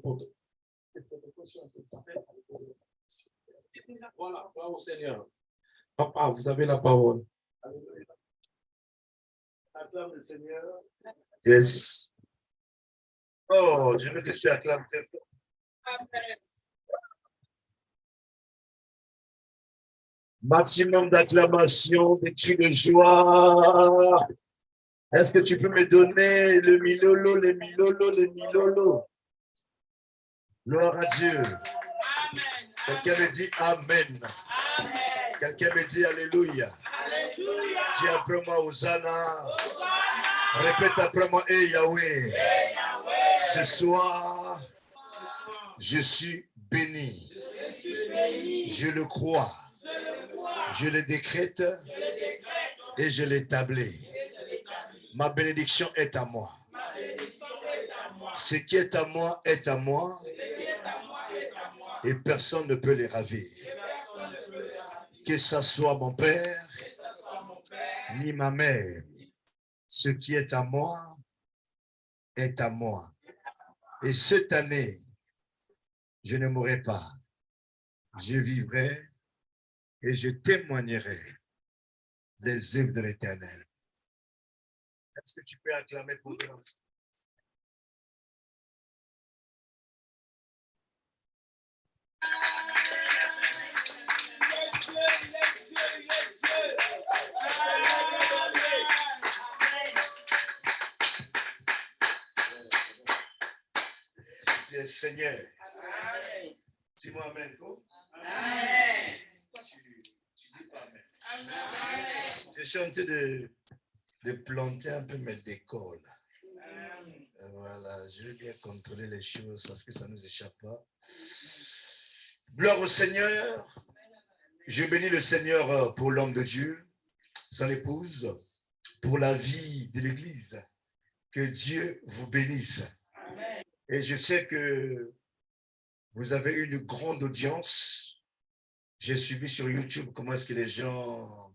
protocoles. Voilà, bravo Seigneur. Papa, vous avez la parole. Acclame le Seigneur. Yes. Oh, je veux que tu acclames très fort. Amen. Maximum d'acclamation, des cris de joie. Est-ce que tu peux me donner le milolo, les milolo, les milolo? Gloire à Dieu. Amen. Quelqu'un me dit Amen. Amen. Quelqu'un me dit Alléluia. Alléluia. Dis après moi, Hosanna. Hosanna. Répète après moi, Hey Yahweh. Hey, Yahweh. Ce soir, je suis béni. Je suis béni. Je le crois. Je le crois. Je le décrète Je le décrète. et je l'établis. Ma bénédiction est à moi. Ma bénédiction est à moi. Ce qui est à moi est à moi. Ce qui est à moi est à moi. Et personne ne peut les ravir. Personne ne peut le ravir. Que ce soit mon père, Que ce soit mon père. ni ma mère. Ce qui est à moi est à moi. Et cette année, je ne mourrai pas. Je vivrai et je témoignerai des œuvres de l'Éternel. Est-ce que tu peux acclamer pour toi? Seigneur. Amen. Dis-moi Amen. Go. Amen. Pourquoi tu dis pas Amen? Amen. Je suis en train de planter un peu mes décors là. Voilà, je vais bien contrôler les choses parce que ça ne nous échappe pas. Gloire au Seigneur. Je bénis le Seigneur pour l'homme de Dieu, son épouse, pour la vie de l'Église. Que Dieu vous bénisse. Amen. Et je sais que vous avez une grande audience. J'ai suivi sur YouTube comment est-ce que les gens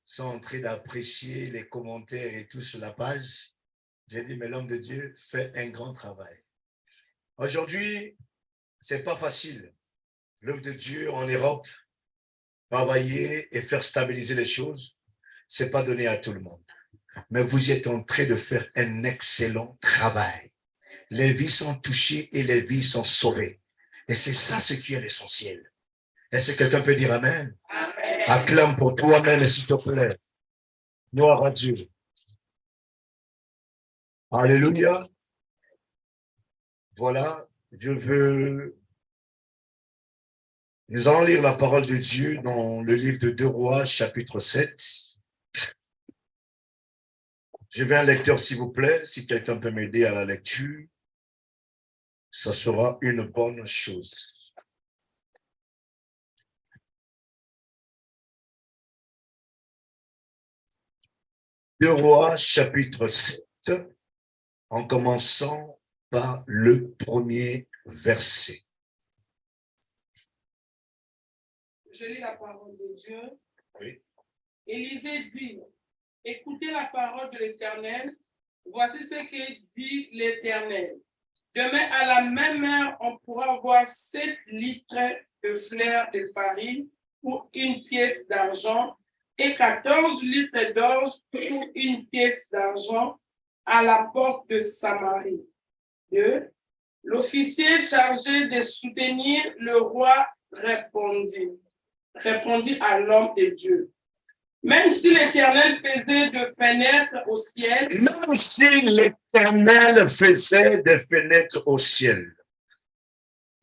sont en train d'apprécier les commentaires et tout sur la page. J'ai dit, mais l'homme de Dieu fait un grand travail. Aujourd'hui, c'est pas facile. L'œuvre de Dieu en Europe, travailler et faire stabiliser les choses, c'est pas donné à tout le monde. Mais vous êtes en train de faire un excellent travail. Les vies sont touchées et les vies sont sauvées. Et c'est ça ce qui est l'essentiel. Est-ce que quelqu'un peut dire Amen? Amen. Acclame pour toi-même, s'il te plaît. Gloire à Dieu. Alléluia. Voilà, nous allons lire la parole de Dieu dans le livre de 2 Rois, chapitre 7. Je veux un lecteur, s'il vous plaît. Si quelqu'un peut m'aider à la lecture, ça sera une bonne chose. 2 Rois, chapitre 7, en commençant par le premier verset. Je lis la parole de Dieu. Oui. Élisée dit, écoutez la parole de l'Éternel. Voici ce que dit l'Éternel. Demain, à la même heure, on pourra voir 7 litres de fleurs de farine pour une pièce d'argent et 14 litres d'orge pour une pièce d'argent à la porte de Samarie. 2. L'officier chargé de soutenir le roi répondit à l'homme de Dieu. Même si l'Éternel faisait de fenêtres au ciel, Même si l'Éternel faisait des fenêtres au ciel,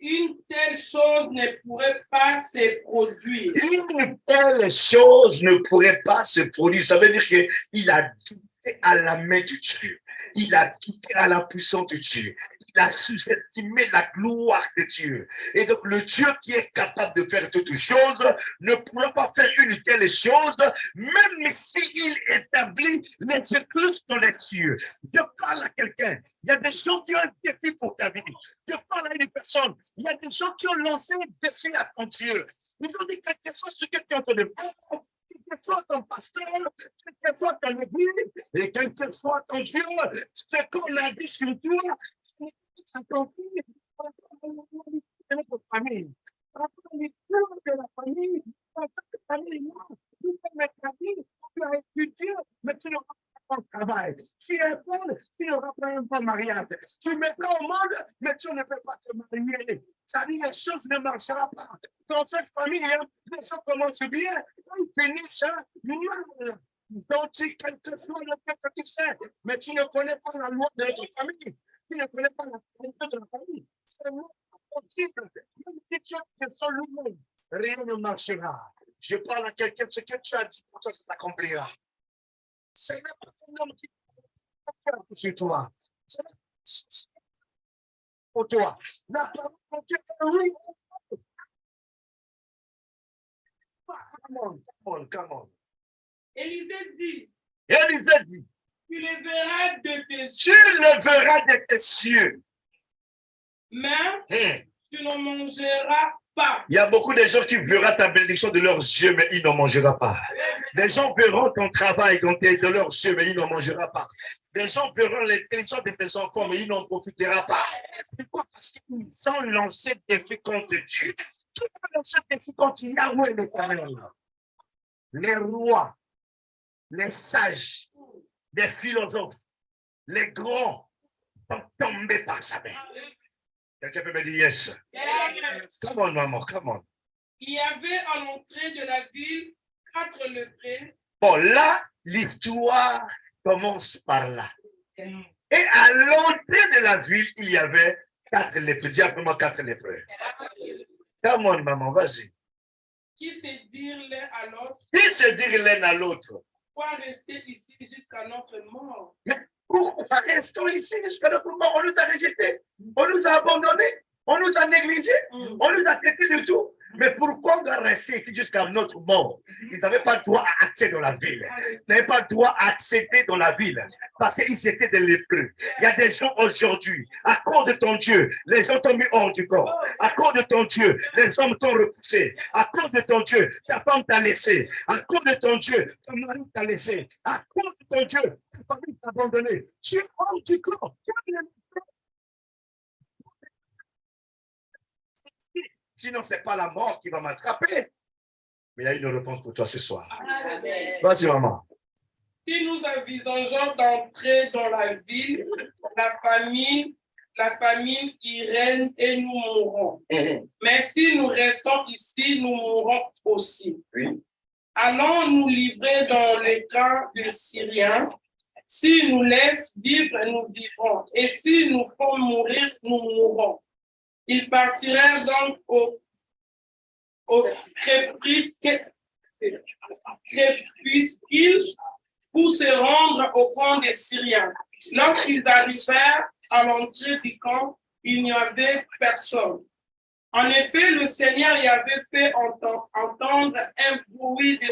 une telle chose ne pourrait pas se produire. une telle chose ne pourrait pas se produire. Ça veut dire qu'il a douté à la main de Dieu. Il a douté à la puissance de Dieu. Il a sous-estimé la gloire de Dieu. Et donc, le Dieu qui est capable de faire toutes choses ne pourra pas faire une telle chose, même s'il établit les écluses dans les cieux. Je parle à quelqu'un. Il y a des gens qui ont un défi pour ta vie. Je parle à une personne. Il y a des gens qui ont lancé un défi à ton Dieu. Ils ont dit quelque chose sur ce que tu es en train de faire. Quelquefois ton pasteur, quelquefois ton église, et quelquefois ton Dieu, ce qu'on a dit sur toi, c'est accompli. monde, tu n'auras pas un bon mariage. Tu mettras au monde, mais tu ne peux pas te marier. Ça dit, les choses ne marcheront pas. Dans cette famille, les choses commencent bien, ils finissent mal. Donc, quelque chose le fait que tu sais, mais tu ne connais pas la loi de la famille. Tu ne connais pas la qualité de la famille. C'est impossible. Même si tu as des solutions, rien ne marchera. Je parle à quelqu'un, ce que tu as dit pour toi, ça s'accomplira. C'est même pas un homme qui peut sur toi. C'est pour toi. La parole de Dieu, oui. Come on. Élisée dit, Élisée dit, tu le verras de tes tu yeux, le verras de tes cieux. mais tu ne mangeras pas. Il y a beaucoup de gens qui verront ta bénédiction de leurs yeux, mais ils n'en mangeront pas. Les gens verront ton travail de leurs yeux, mais ils n'en mangeront pas. Les gens verront l'intelligence de tes enfants, mais ils n'en profiteront pas. Pourquoi? Parce qu'ils ont lancé des défis contre Dieu. Tout le monde lancé des défis contre Yahweh l'Éternel. Les rois, les sages, les philosophes, les grands sont tombés par sa main. Quelqu'un peut me dire yes. Come on, maman, come on. Il y avait à l'entrée de la ville 4 lépreux. Bon, là, l'histoire commence par là. Et à l'entrée de la ville, il y avait 4 lépreux. Dis après moi 4 lépreux. Come on, maman, vas-y. Qui se dirent l'un à l'autre, Qui se dirent l'un à l'autre? pourquoi rester ici jusqu'à notre mort? Pourquoi restons ici jusqu'à notre mort? On nous a rejetés, on nous a abandonnés, on nous a négligés, on nous a traités de tout. Mais pourquoi on doit rester ici jusqu'à notre mort? Ils n'avaient pas le droit à accéder dans la ville. Ils n'avaient pas le droit à accéder dans la ville parce qu'ils étaient des lépreux. Il y a des gens aujourd'hui, à cause de ton Dieu, les gens t'ont mis hors du corps. À cause de ton Dieu, les hommes t'ont repoussé. À cause de ton Dieu, ta femme t'a laissé. À cause de ton Dieu, ton mari t'a laissé. À cause de ton Dieu, ta famille t'a abandonné. Tu es hors du corps. Sinon, ce n'est pas la mort qui va m'attraper. Mais il y a une réponse pour toi ce soir. Vas-y, maman. Si nous envisageons d'entrer dans la ville, la famine y règne et nous mourrons. Mais si nous restons ici, nous mourrons aussi. Oui. Allons nous livrer dans le camp des Syriens. S'ils nous laissent vivre, nous vivrons. Et s'ils nous font mourir, nous mourrons. Ils partiraient donc au crépuscule pour se rendre au camp des Syriens. Lorsqu'ils arrivèrent à l'entrée du camp, il n'y avait personne. En effet, le Seigneur y avait fait entendre un bruit de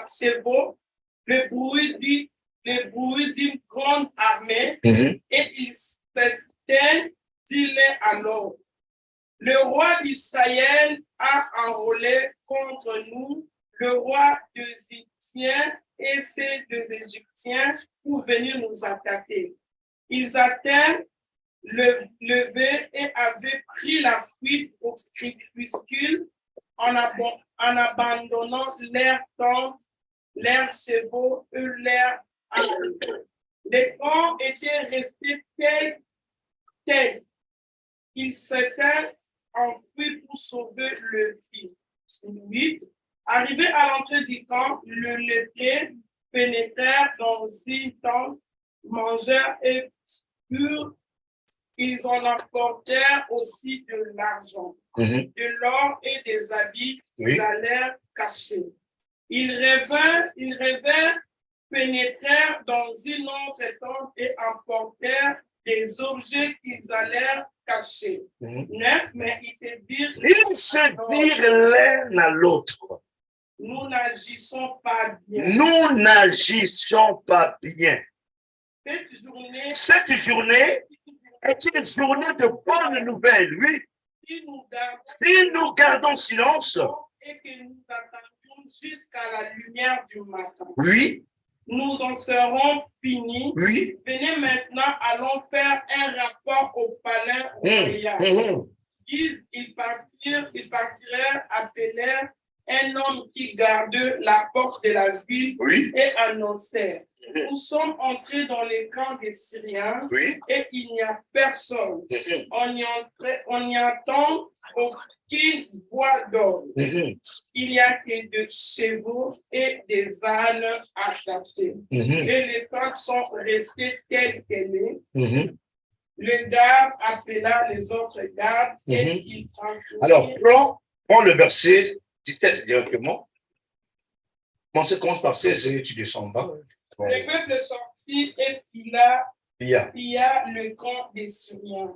chevaux, le bruit d'une grande armée, et il s'était dit alors, le roi d'Israël a enrôlé contre nous le roi des Égyptiens et ses 2 Égyptiens pour venir nous attaquer. Ils étaient levés et avaient pris la fuite au crépuscule en abandonnant leurs tentes, leurs chevaux et leurs armes. Les camps étaient restés tels. Ils s'étaient enfuis pour sauver le fils. 8. Arrivé à l'entrée du camp, le lépreux pénétrèrent dans une tente, mangèrent et burent. Ils en apportèrent aussi de l'argent, de l'or et des habits. Ils allèrent cacher. Ils rêvèrent, pénétrèrent dans une autre tente et emportèrent des objets qu'ils allèrent cacher. 9. Mais ils se dirent l'un à l'autre. Nous n'agissons pas bien. Nous n'agissons pas bien. Cette journée est une journée de bonnes nouvelles, oui. Si nous gardons silence et que nous attendions jusqu'à la lumière du matin, oui, nous en serons finis. Oui. Venez maintenant, allons faire un rapport au palais royal. Ils partiraient, appelèrent un homme qui garde la porte de la ville Oui. et annonçait, nous sommes entrés dans les camps des Syriens Oui. et il n'y a personne. On n'y entend aucune voix d'homme. Il n'y a que des chevaux et des ânes attachés. Et les tentes sont restées telles qu'elles étaient. Le garde appela les autres gardes et il transféra. Alors, prends le verset 17 directement. On se commence par 16 et tu descends en bas. Le peuple sortit et pilla Pilla. le camp des Syriens.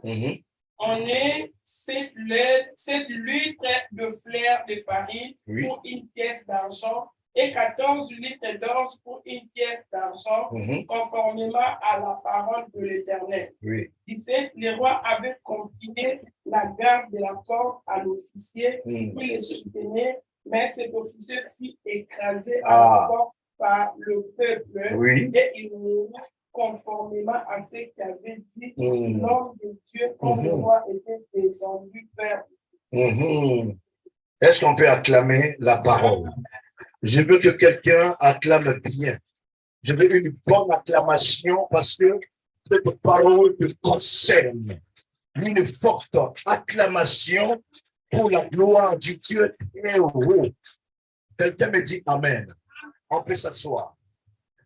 On est 7 litres de fleur de farine Oui. pour une pièce d'argent et 14 litres d'orge pour une pièce d'argent, conformément à la parole de l'Éternel. Oui. 17. Le roi avait confié la garde de la porte à l'officier qui le soutenait, mais cet officier fut écrasé à la porte par le peuple et il mourut conformément à ce qu'avait dit l'homme de Dieu quand le roi était descendu vers lui. Est-ce qu'on peut acclamer la parole? Je veux que quelqu'un acclame bien. Je veux une bonne acclamation parce que cette parole te concerne. Une forte acclamation pour la gloire du Dieu très haut. Quelqu'un me dit Amen. On peut s'asseoir.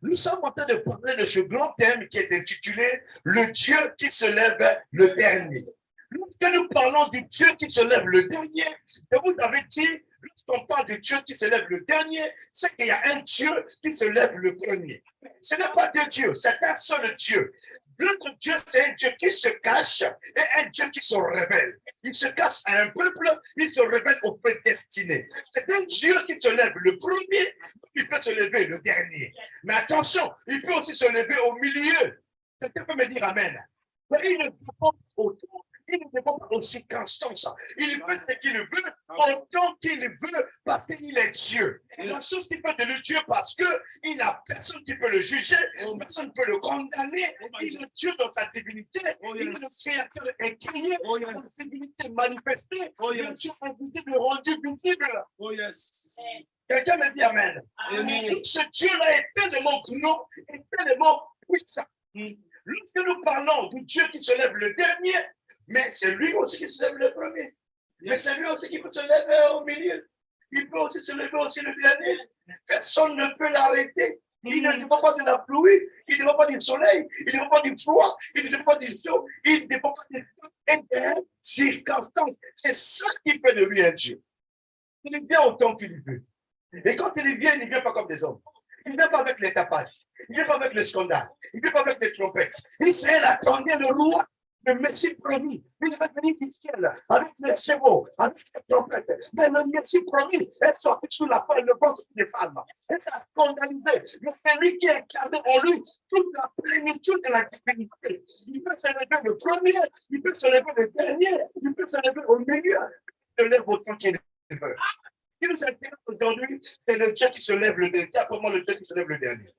Nous sommes en train de parler de ce grand thème qui est intitulé « Le Dieu qui se lève le dernier ». Lorsque nous parlons du Dieu qui se lève le dernier, et vous avez dit, lorsqu'on parle du Dieu qui se lève le dernier, c'est qu'il y a un Dieu qui se lève le premier. Ce n'est pas deux dieux, c'est un seul Dieu. L'autre Dieu, c'est un Dieu qui se cache et un Dieu qui se révèle. Il se cache à un peuple, il se révèle aux prédestinés. C'est un Dieu qui se lève le premier, il peut se lever le dernier. Mais attention, il peut aussi se lever au milieu. Quelqu'un peut me dire Amen. Mais il ne peut pas autour. Il ne dépend pas aux circonstances. Il fait ce qu'il veut, autant qu'il veut, parce qu'il est Dieu. La chose qui fait de lui Dieu, parce qu'il n'a personne qui peut le juger, personne ne peut le condamner. Il est Dieu dans sa divinité. Il est le créateur incarné, dans sa divinité manifestée. Il est Dieu invisible, rendu visible. Quelqu'un me dit Amen. Ce Dieu-là est tellement grand et tellement puissant. Lorsque nous parlons du Dieu qui se lève le dernier, mais c'est lui aussi qui se lève le premier. Mais c'est lui aussi qui peut se lever au milieu. Il peut aussi se lever aussi le dernier. Personne ne peut l'arrêter. Il ne dépend pas de la pluie, il ne dépend pas du soleil, il ne dépend pas du froid, il ne dépend pas du chaud, il ne dépend pas des circonstances. C'est ça qui fait de lui un Dieu. Il vient autant qu'il veut. Et quand il vient pas comme des hommes. Il ne vient pas avec les tapages. Il ne vient pas avec les scandales. Il ne vient pas avec les trompettes. Il sait attendre le roi, le Messie promis. Il va venir du ciel avec les chevaux, avec les trompettes. Mais le Messie promis est sorti sous la poêle, le ventre des femmes. Et ça a scandalisé. Mais c'est lui qui a incarné en lui toute la plénitude de la divinité. Il peut se lever le premier, il peut se lever le dernier, il peut se lever au milieu. Il se lève autant qu'il veut. Ce qui nous intéresse aujourd'hui, c'est le Dieu qui se lève le dernier. Comment le Dieu qui se lève le dernier?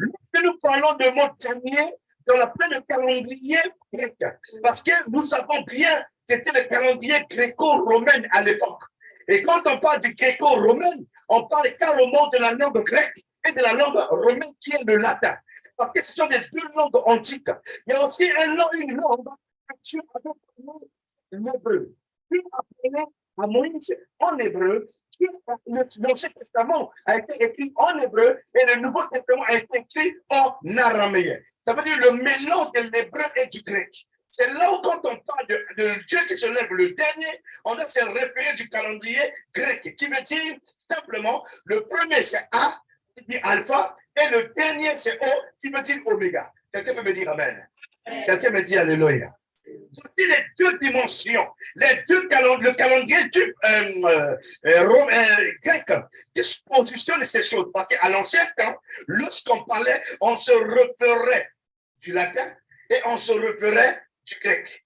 Lorsque nous parlons de mot dernier, dans la pleine calendrier grec, parce que nous savons bien, c'était le calendrier gréco-romain à l'époque. Et quand on parle du gréco-romain, on parle carrément de la langue grecque et de la langue romaine qui est le latin. Parce que ce sont les deux langues antiques. Il y a aussi une langue que Dieu avait appelée l'hébreu. Dieu a appelé à Moïse en hébreu. L'Ancien Testament a été écrit en hébreu et le Nouveau Testament a été écrit en araméen. Ça veut dire le mélange de l'hébreu et du grec. C'est là où quand on parle de Dieu qui se lève le dernier, on a ce référé du calendrier grec qui veut dire simplement le premier c'est A, qui dit alpha, et le dernier c'est O, qui veut dire oméga. Quelqu'un peut me dire Amen. Quelqu'un me dit Alléluia. C'est les deux dimensions, le calendrier du grec qui se positionne ces choses. Parce qu'à l'ancien temps, lorsqu'on parlait, on se référait du latin et on se référait du grec.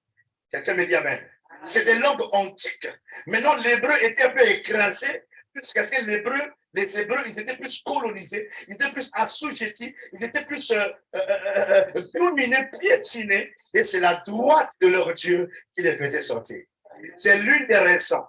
Quelqu'un me dit Amen. C'est des langues antiques. Maintenant, l'hébreu était un peu écrasé, puisque les Hébreux, ils étaient plus colonisés, ils étaient plus assujettis, ils étaient plus dominés, piétinés, et c'est la droite de leur Dieu qui les faisait sortir. C'est l'une des raisons.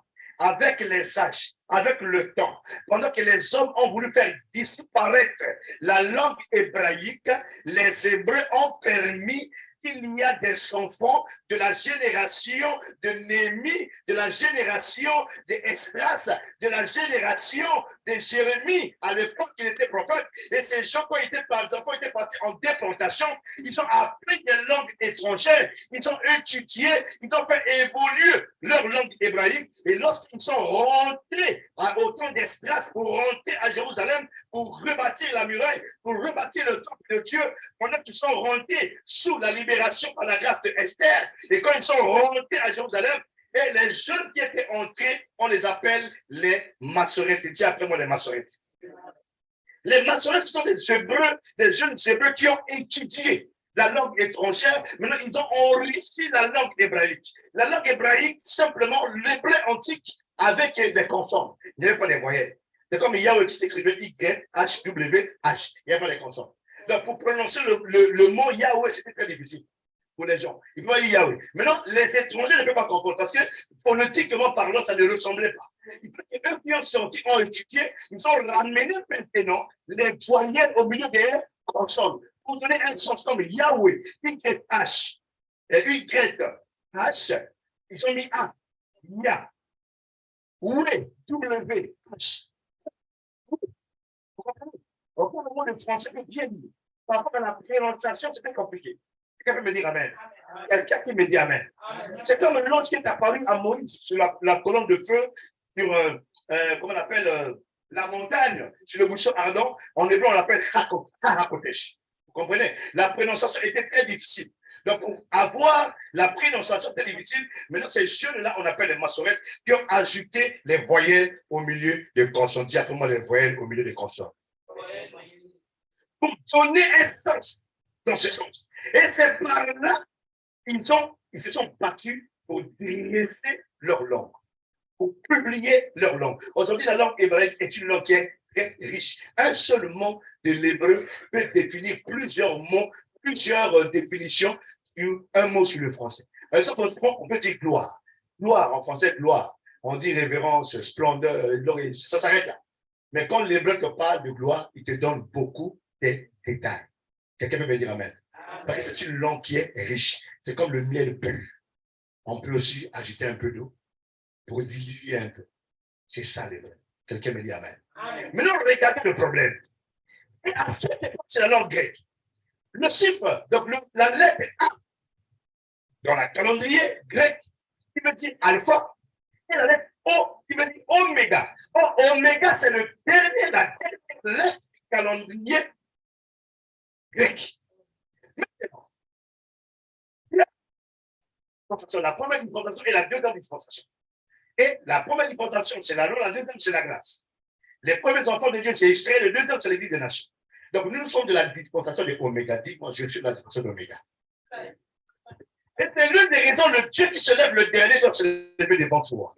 avec les âges, avec le temps, pendant que les hommes ont voulu faire disparaître la langue hébraïque, les Hébreux ont permis qu'il y a des enfants de la génération de Néhémie, de la génération d'Esdras, de la génération de Jérémie, à l'époque il était prophète, et ces gens, quand ils étaient partis en déportation, ils ont appris des langues étrangères, ils ont étudié, ils ont fait évoluer leur langue hébraïque, et lorsqu'ils sont rentrés au temps d'Esdras, pour rentrer à Jérusalem, pour rebâtir la muraille, pour rebâtir le temple de Dieu, pendant qu'ils sont rentrés sous la libération par la grâce de Esther, et quand ils sont rentrés à Jérusalem, et les jeunes qui étaient entrés, on les appelle les Massorettes. Dis après moi les Massorettes. Les Massorettes, ce sont des Hébreux, des jeunes Hébreux qui ont étudié la langue étrangère. Maintenant, ils ont enrichi la langue hébraïque. La langue hébraïque, simplement, l'hébreu antique avec des consonnes. Il n'y avait pas les voyelles. C'est comme Yahweh qui s'écrivait Y-H-W-H. Il n'y avait pas les consonnes. Donc, pour prononcer le mot Yahweh, c'était très difficile pour les gens. Ils peuvent dire Yahweh. Maintenant, les étrangers ne peuvent pas comprendre parce que phonétiquement parlant, ça ne ressemblait pas. Eux qui ont sorti, ont étudié, ils ont ramené maintenant les voyelles au milieu des consonnes pour donner un sens comme Yahweh, Y-H, Y-H, ils ont mis A, Ya, W, W, H. Vous comprenez? Encore le mot de français est bien dit. Par rapport à la prononciation, c'est très compliqué. Quelqu'un peut me dire Amen. Quelqu'un qui me dit Amen. C'est comme l'ange qui est apparu à Moïse sur la colonne de feu, sur, comment on appelle, la montagne, sur le bouchon ardent. En hébreu, on l'appelle Hakotesh. Vous comprenez? La prononciation était très difficile. Donc, pour avoir la prononciation très difficile, maintenant, ces jeunes-là, on appelle les massorettes, qui ont ajouté les voyelles au milieu des consonnes. Dis à tout le monde les voyelles au milieu des consonnes. Pour donner un sens dans ce sens. Et c'est par là ils se sont battus pour dresser leur langue, pour publier leur langue. Aujourd'hui, la langue hébraïque est une langue qui est très riche. Un seul mot de l'hébreu peut définir plusieurs mots, plusieurs définitions sur un mot sur le français. Par exemple, on peut dire gloire. Gloire, en français, gloire. On dit révérence, splendeur, gloire, ça s'arrête là. Mais quand l'hébreu te parle de gloire, il te donne beaucoup de détails. Quelqu'un peut me dire Amen. Parce que c'est une langue qui est riche. C'est comme le miel pur. On peut aussi ajouter un peu d'eau pour diluer un peu. C'est ça l'hébreu. Quelqu'un me dit Amen. Maintenant, regardez le problème. Et à cette époque, c'est la langue grecque. Le chiffre, donc la lettre A, dans la calendrier grec, qui veut dire alpha, et la lettre O, qui veut dire oméga. Or, oméga, c'est la dernière lettre du calendrier grec. Maintenant, la première dispensation et la deuxième dispensation. Et la première dispensation, c'est la loi, la deuxième, c'est la grâce. Les premiers enfants de Dieu, c'est Israël, le deuxième, c'est l'Église des nations. Donc, nous sommes de la dispensation de Oméga. Dis-moi, je suis de la dispensation d'Oméga. Et c'est l'une des raisons, le Dieu qui se lève le dernier doit se lever devant toi.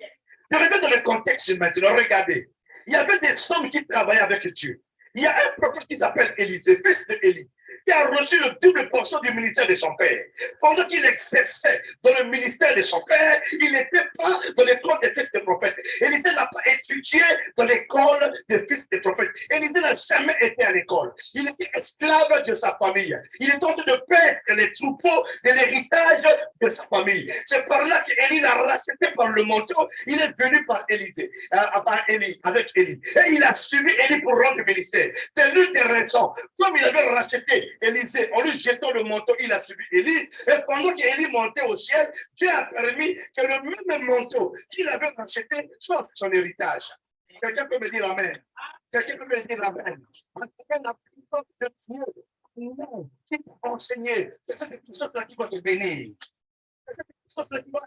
Je reviens dans le contexte maintenant, regardez. Il y avait des hommes qui travaillaient avec Dieu. Il y a un prophète qui s'appelle Élisée, fils de Élie, qui a reçu le double portion du ministère de son père. Pendant qu'il exerçait dans le ministère de son père, il n'était pas dans l'école des fils de prophètes. Élisée n'a pas étudié dans l'école des fils de prophètes. Élisée n'a jamais été à l'école. Il était esclave de sa famille. Il est en train de perdre les troupeaux de l'héritage de sa famille. C'est par là qu'Élie l'a racheté par le manteau. Il est venu par Élisée, avec Élie. Et il a suivi Élie pour rendre le ministère. C'est l'une des raisons. Comme il avait racheté Élisée, en lui jetant le manteau, il a suivi Élie. Et pendant qu'Élie montait au ciel, Dieu a permis que le même manteau qu'il avait racheté soit son héritage. Quelqu'un peut me dire Amen. Quelqu'un peut me dire Amen. En tout cas, la puissance de Dieu, qui t'a enseigné, c'est cette puissance-là qui va te bénir. C'est cette puissance-là qui va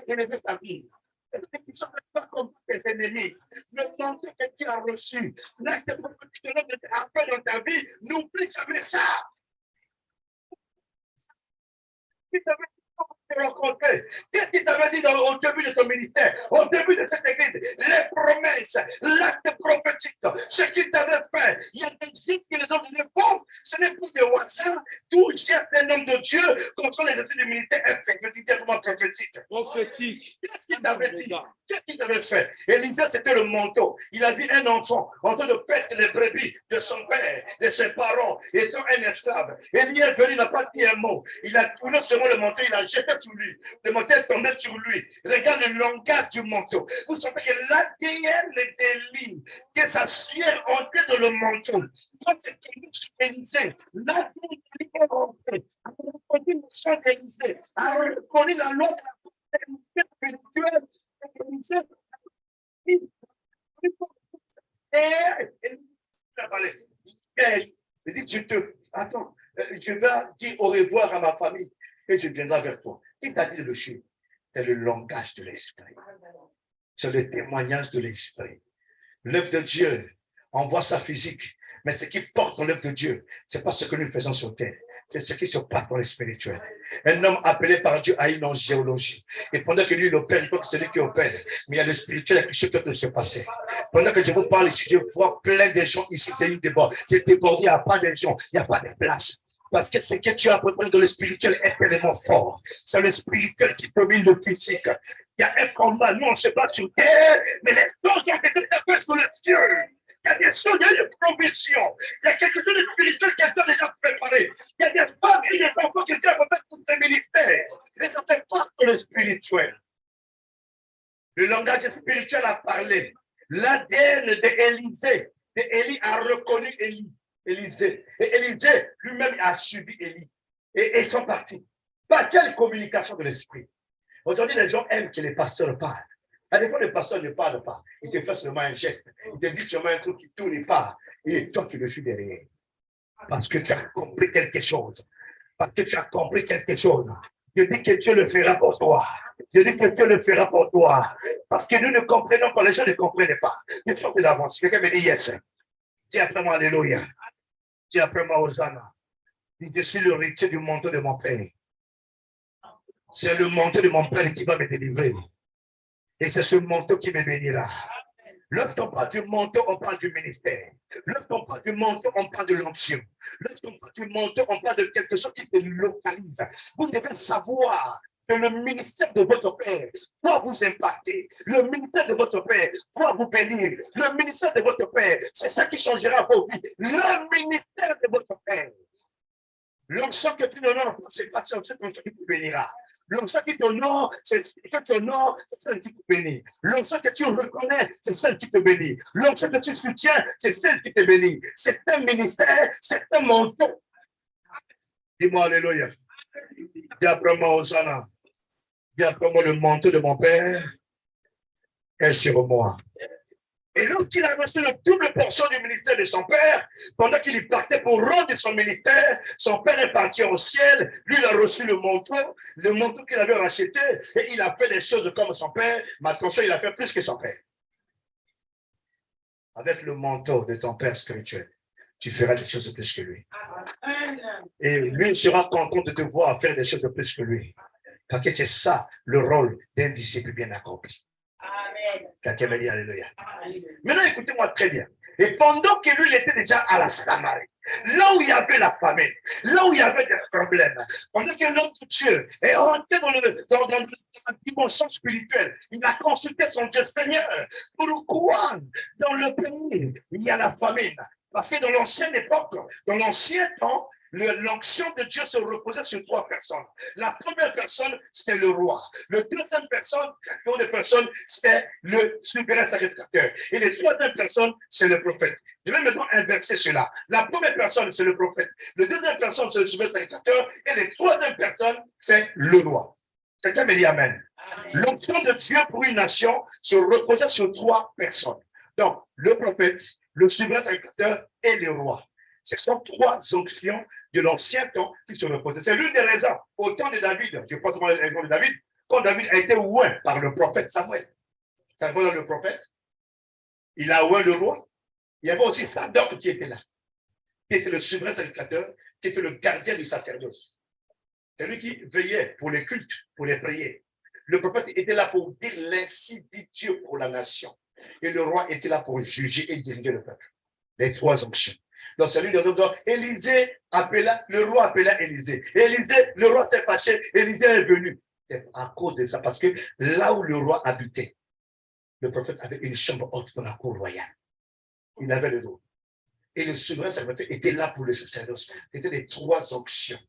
élever ta vie. C'est cette puissance-là qui va combattre tes ennemis. Le manteau que tu as reçu, l'acte prophétique que tu as fait dans ta vie, n'oublie jamais ça. te rencontrer. Qu'est-ce qu'il t'avait dit au début de ton ministère, au début de cette église? Les promesses, l'acte prophétique, ce qu'il t'avait fait. Il y a des signes que les hommes ne font. Ce n'est pas de hasard. Tout geste un homme de Dieu contre les études du ministère est prophétiquement prophétique. Prophétique. Qu'est-ce qu'il t'avait dit? Qu'est-ce qu'il t'avait fait? Élisée, c'était le manteau. Il a vu un enfant en train de perdre les brebis de son père, de ses parents, étant un esclave. Élie est venu, il n'a pas dit un mot. Il a tourné seulement le manteau, il a jeté sur lui. Le manteau est tombé sur lui. Regarde le langage du manteau. Vous savez que l'ADN d'Élie, que sa sueur entrait dans le manteau. Quand c'est tombé sur Élisée, l'ADN d'Élie est rentré. A reconnu le chant d'Élisée. A reconnu la loi de la spirituelle d'Élisée. Il dit, attends, je vais dire au revoir à ma famille et je viendrai vers toi. Qui t'a dit le chien? C'est le langage de l'esprit. C'est le témoignage de l'esprit. L'œuvre de Dieu envoie sa physique, mais ce qui porte dans l'œuvre de Dieu, ce n'est pas ce que nous faisons sur terre, c'est ce qui se passe dans le spirituel. Un homme appelé par Dieu a une angéologie. Et pendant que lui, il opère, il faut que c'est lui qui opère. Mais il y a le spirituel, il y a quelque chose qui peut se passer. Pendant que je vous parle ici, je vois plein de gens ici, c'est une débord. C'est débordé, il n'y a pas de gens, il n'y a pas de place. Parce que ce que tu as besoin dans le spirituel est tellement fort. C'est le spirituel qui domine le physique. Il y a un combat, nous on se bat sur terre, mais les choses ont été faites sur les cieux. Il y a des choses, il y a une provision. Il y a quelque chose de spirituel qui a été déjà préparé. Il y a des femmes et des enfants qui étaient préparés pour ces ministères. Et ça fait part de le spirituel. Le langage spirituel a parlé. L'ADN d'Élisée, d'Élie a reconnu Élisée. Et Élisée lui-même a subi Élie. Et ils sont partis. Par quelle communication de l'esprit? Aujourd'hui, les gens aiment que les pasteurs parlent. À des fois, le pasteur ne parle pas. Il te fait seulement un geste. Il te dit seulement un truc qui ne tourne pas. Et toi, tu le suis derrière. Parce que tu as compris quelque chose. Parce que tu as compris quelque chose. Je dis que Dieu le fera pour toi. Je dis que Dieu le fera pour toi. Parce que nous ne comprenons pas. Les gens ne comprennent pas. Il faut que d'avance. Quelqu'un me dit yes. Dis après moi, alléluia. Dis après moi, Hosanna. Dis, je suis l'héritier du manteau de mon père. C'est le manteau de mon père qui va me délivrer. Et c'est ce manteau qui me bénira. Lorsqu'on parle du manteau, on parle du ministère. Lorsqu'on parle du manteau, on parle de l'onction. Lorsqu'on parle du manteau, on parle de quelque chose qui te localise. Vous devez savoir que le ministère de votre Père doit vous impacter. Le ministère de votre Père doit vous bénir. Le ministère de votre Père, c'est ça qui changera vos vies. Le ministère de votre Père. L'onction que tu honores, c'est pas ça qui te bénira. L'onction qui t'honore, c'est celle qui te bénit. L'onction que tu reconnais, c'est celle qui te bénit. L'onction que tu soutiens, c'est celle qui te bénit. C'est un ministère, c'est un manteau. Dis-moi alléluia. Dis après moi, Hosanna. Dis après moi, le manteau de mon Père est sur moi. Et lorsqu'il a reçu la double portion du ministère de son père, pendant qu'il partait pour rendre son ministère, son père est parti au ciel, lui il a reçu le manteau qu'il avait racheté, et il a fait des choses comme son père, mais attention, il a fait plus que son père. Avec le manteau de ton père spirituel, tu feras des choses de plus que lui. Et lui sera content de te voir faire des choses de plus que lui. Parce que c'est ça le rôle d'un disciple bien accompli. Quelqu'un me dit alléluia. Maintenant, écoutez-moi très bien. Et pendant que lui, il était déjà à la Samarie, là où il y avait la famine, là où il y avait des problèmes, pendant que l'homme de Dieu est rentré dans la dimension spirituelle, il a consulté son Dieu Seigneur. Pourquoi dans le pays, il y a la famine? Parce que dans l'ancienne époque, dans l'ancien temps, l'onction de Dieu se reposait sur 3 personnes. La première personne, c'était le roi. La deuxième personne, c'était le souverain sacrificateur. Et la troisième personne, c'est le prophète. Je vais maintenant inverser cela. La première personne, c'est le prophète. La deuxième personne, c'est le souverain sacrificateur. Et la troisième personne, c'est le roi. Quelqu'un me dit amen. L'onction de Dieu pour une nation se reposait sur 3 personnes. Donc, le prophète, le souverain sacrificateur et le roi. Ce sont 3 onctions de l'ancien temps qui se reposaient. C'est l'une des raisons. Au temps de David, je pense à l'exemple de David, quand David a été oint par le prophète Samuel. Samuel, le prophète, il a oint le roi. Il y avait aussi Sadoc qui était là, qui était le souverain sacrificateur, qui était le gardien du sacerdoce. C'est lui qui veillait pour les cultes, pour les prières. Le prophète était là pour dire l'ainsi dit Dieu pour la nation. Et le roi était là pour juger et diriger le peuple. Les 3 onctions. Donc, celui de l'autre, Élisée appela, le roi appela Élisée. Élisée, le roi s'est fâché, Élisée est venu. C'est à cause de ça, parce que là où le roi habitait, le prophète avait une chambre haute dans la cour royale. Il avait le dos. Et le souverain sacerdoce était là pour le sacerdoce. C'était les 3 onctions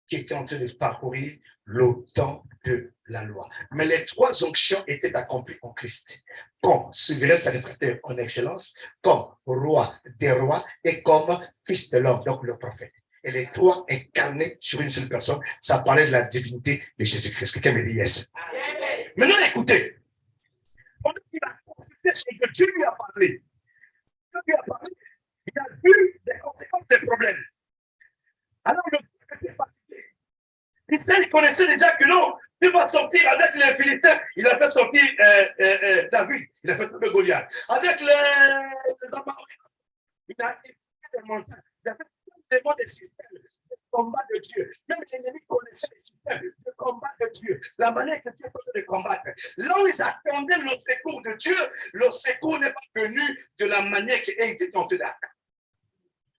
qui étaient en train de parcourir l'autan de la loi. Mais les 3 onctions étaient accomplies en Christ. Comme souverain sacrificateur en excellence, comme roi des rois et comme fils de l'homme, donc le prophète. Et les 3 incarnés sur une seule personne, ça parlait de la divinité de Jésus-Christ. Quelqu'un me dit yes. Maintenant, écoutez. On dit qu'il a consulté ce que Dieu lui a parlé. Dieu lui a parlé. Il a vu les conséquences des problèmes. Alors, le peuple était fatigué. Il connaissait déjà que non, il va sortir avec les Philistins. Il a fait sortir David, il a fait sortir Goliath. Avec les Amaréens, il a fait des montagnes. Il a fait tous des systèmes de combat de Dieu. Même l'ennemi connaissait les systèmes de combat de Dieu. La manière que Dieu peut les combattre. Là où ils attendaient le secours de Dieu, le secours n'est pas venu de la manière qu'il était tenté d'attaquer.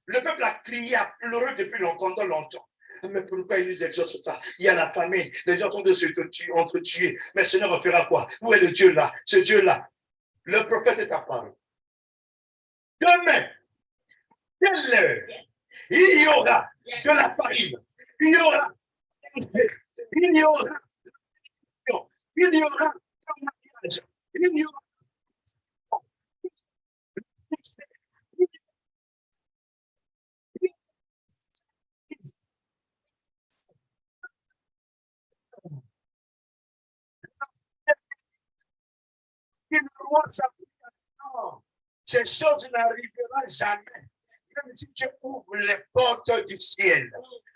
Le peuple a crié, a pleuré depuis longtemps. Mais pourquoi il nous exauce pas? Il y a la famine, les gens sont de se entretués. Mais le Seigneur fera quoi? Où est le Dieu là? Ce Dieu-là. Le prophète est apparu. Demain, quelle heure? Il y aura de la farine. Il y aura de la mariage. Il y aura ces choses n'arriveront jamais. Même si tu ouvres les portes du ciel.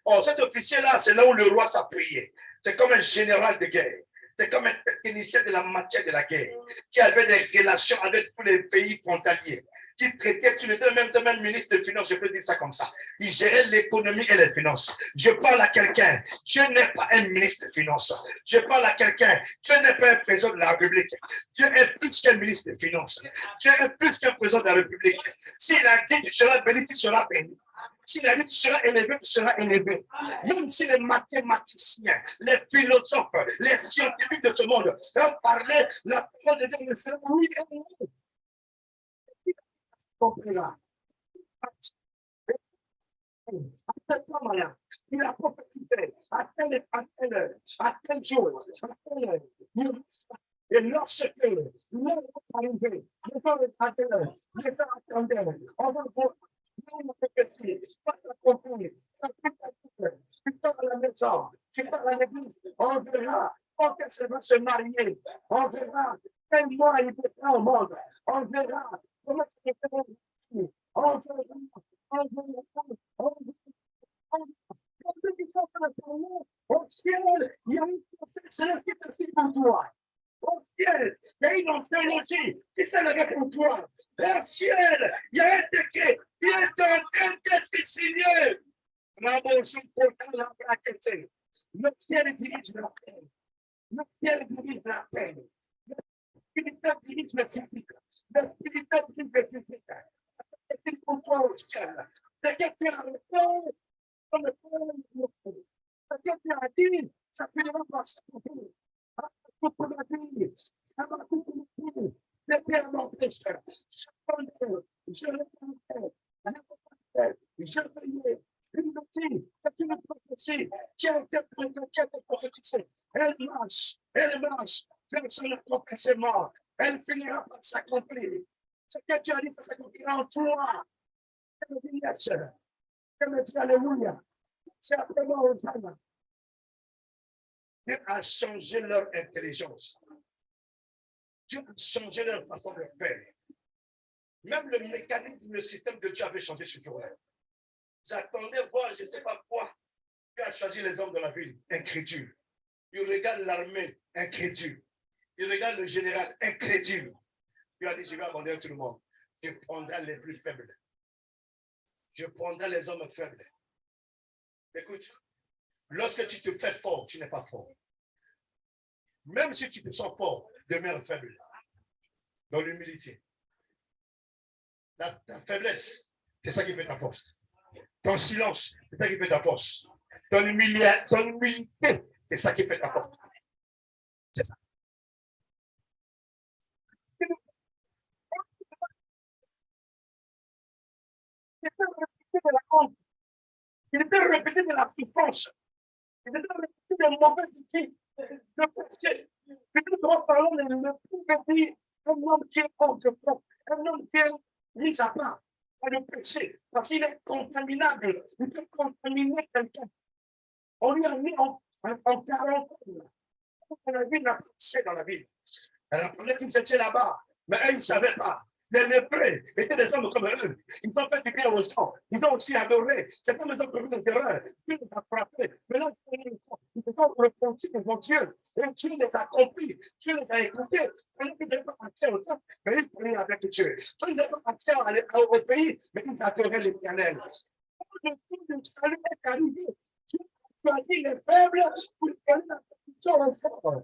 Oh, cet officier-là, c'est là où le roi s'appuyait. C'est comme un général de guerre. C'est comme un technicien de la matière de la guerre qui avait des relations avec tous les pays frontaliers. Qui traitait, tu étais même ministre de Finances, je peux dire ça comme ça. Il gérait l'économie et les finances. Je parle à quelqu'un, Dieu n'est pas un ministre de Finances. Je parle à quelqu'un, Dieu n'est pas un président de la République. Dieu est plus qu'un ministre de Finances. Dieu est plus qu'un président de la République. S'il a dit, tu seras béni, tu seras béni. S'il a dit, tu seras élevé, tu seras élevé. Même si les mathématiciens, les philosophes, les scientifiques de ce monde ont parlé, la parole de Dieu ne sera oui et non. Là. À cet moment-là, il a prophétisé à tel jour, à telle heure. Et lorsque l'heure est arrivée, le temps est arrivé, le temps attendait, on va voir, on prophétie, pas accompli, tu pars à la maison, tu pars à l'église, on verra quand elle va se marier, on verra quel mois il peut faire au monde, on verra comment c'est fait. Au ciel, il y a une pensée céleste qui est assise pour toi. Au ciel, il y a une ontologie qui s'élève pour toi. Au ciel, il y a un décret qui est en train d'être signé. Le ciel dirige la paix. Le ciel dirige la paix. Le spirituel dirige le physique. Le spirituel dirige le physique. C'est pour toi au ciel. C'est quelqu'un qui a le temps, comme le temps. C'est quelqu'un qui a dit, ça finira par s'accomplir. C'est bien mon péché. Je veillais. C'est une prophétie qui a été prophétisée. Elle marche. Personne n'a prophétisé mort. Elle finira par s'accomplir. Ce que tu as dit, ça s'accomplira en toi. Je me dis yes. Je me dis alléluia. C'est après moi, Hosanna. Dieu a changé leur intelligence. Dieu a changé leur façon de faire. Même le mécanisme, le système de Dieu avait changé sur toi. J'attendais voir, je ne sais pas quoi. Dieu a choisi les hommes de la ville, incrédules. Il regarde l'armée, incrédule. Il regarde le général, incrédule. Dieu a dit, je vais abandonner tout le monde. Je prendrai les plus faibles. Je prendrai les hommes faibles. Écoute, Lorsque tu te fais fort, tu n'es pas fort. Même si tu te sens fort, demeure faible. Dans l'humilité. Ta faiblesse, c'est ça qui fait ta force. Ton silence, c'est ça qui fait ta force. Ton humilité, c'est ça qui fait ta force. C'est ça. Il était répété de la honte. Il était répété de la souffrance. Il était répété de mauvaises idées, de péché. Peut-être en parlant de le plus petit, un homme qui est hors de fond, un homme qui est mis à part par le péché, parce qu'il est contaminable. Il peut contaminer quelqu'un. On lui a mis en quarantaine. On a vu la pensée dans la ville. Elle apprenait qu'ils étaient là-bas, mais eux, ils ne savaient pas. Les lépreux étaient des hommes comme eux. Ils ont fait du bien aux gens. Ils ont aussi adoré. C'est comme ils ont commis des erreurs. Dieu les a frappés. Mais là, ils se sont repentis devant Dieu. Et Dieu les a compris. Dieu les a écoutés. Ils n'avaient pas accès au temps, mais ils priaient avec Dieu. Ils n'avaient pas accès au pays, mais ils adoraient l'Éternel. Le temps de salut est arrivé. Dieu a choisi les faibles pour gagner la position aux forts.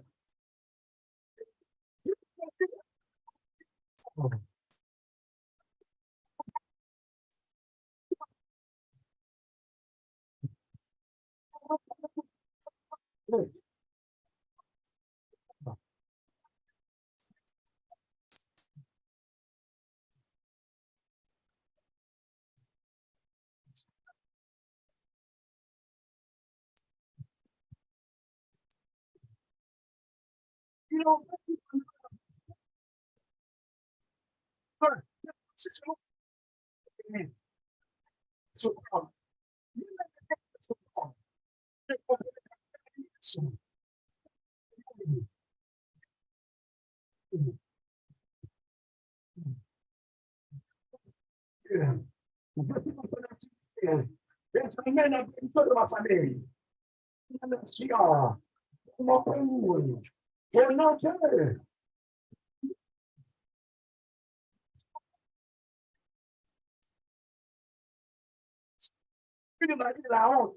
La honte,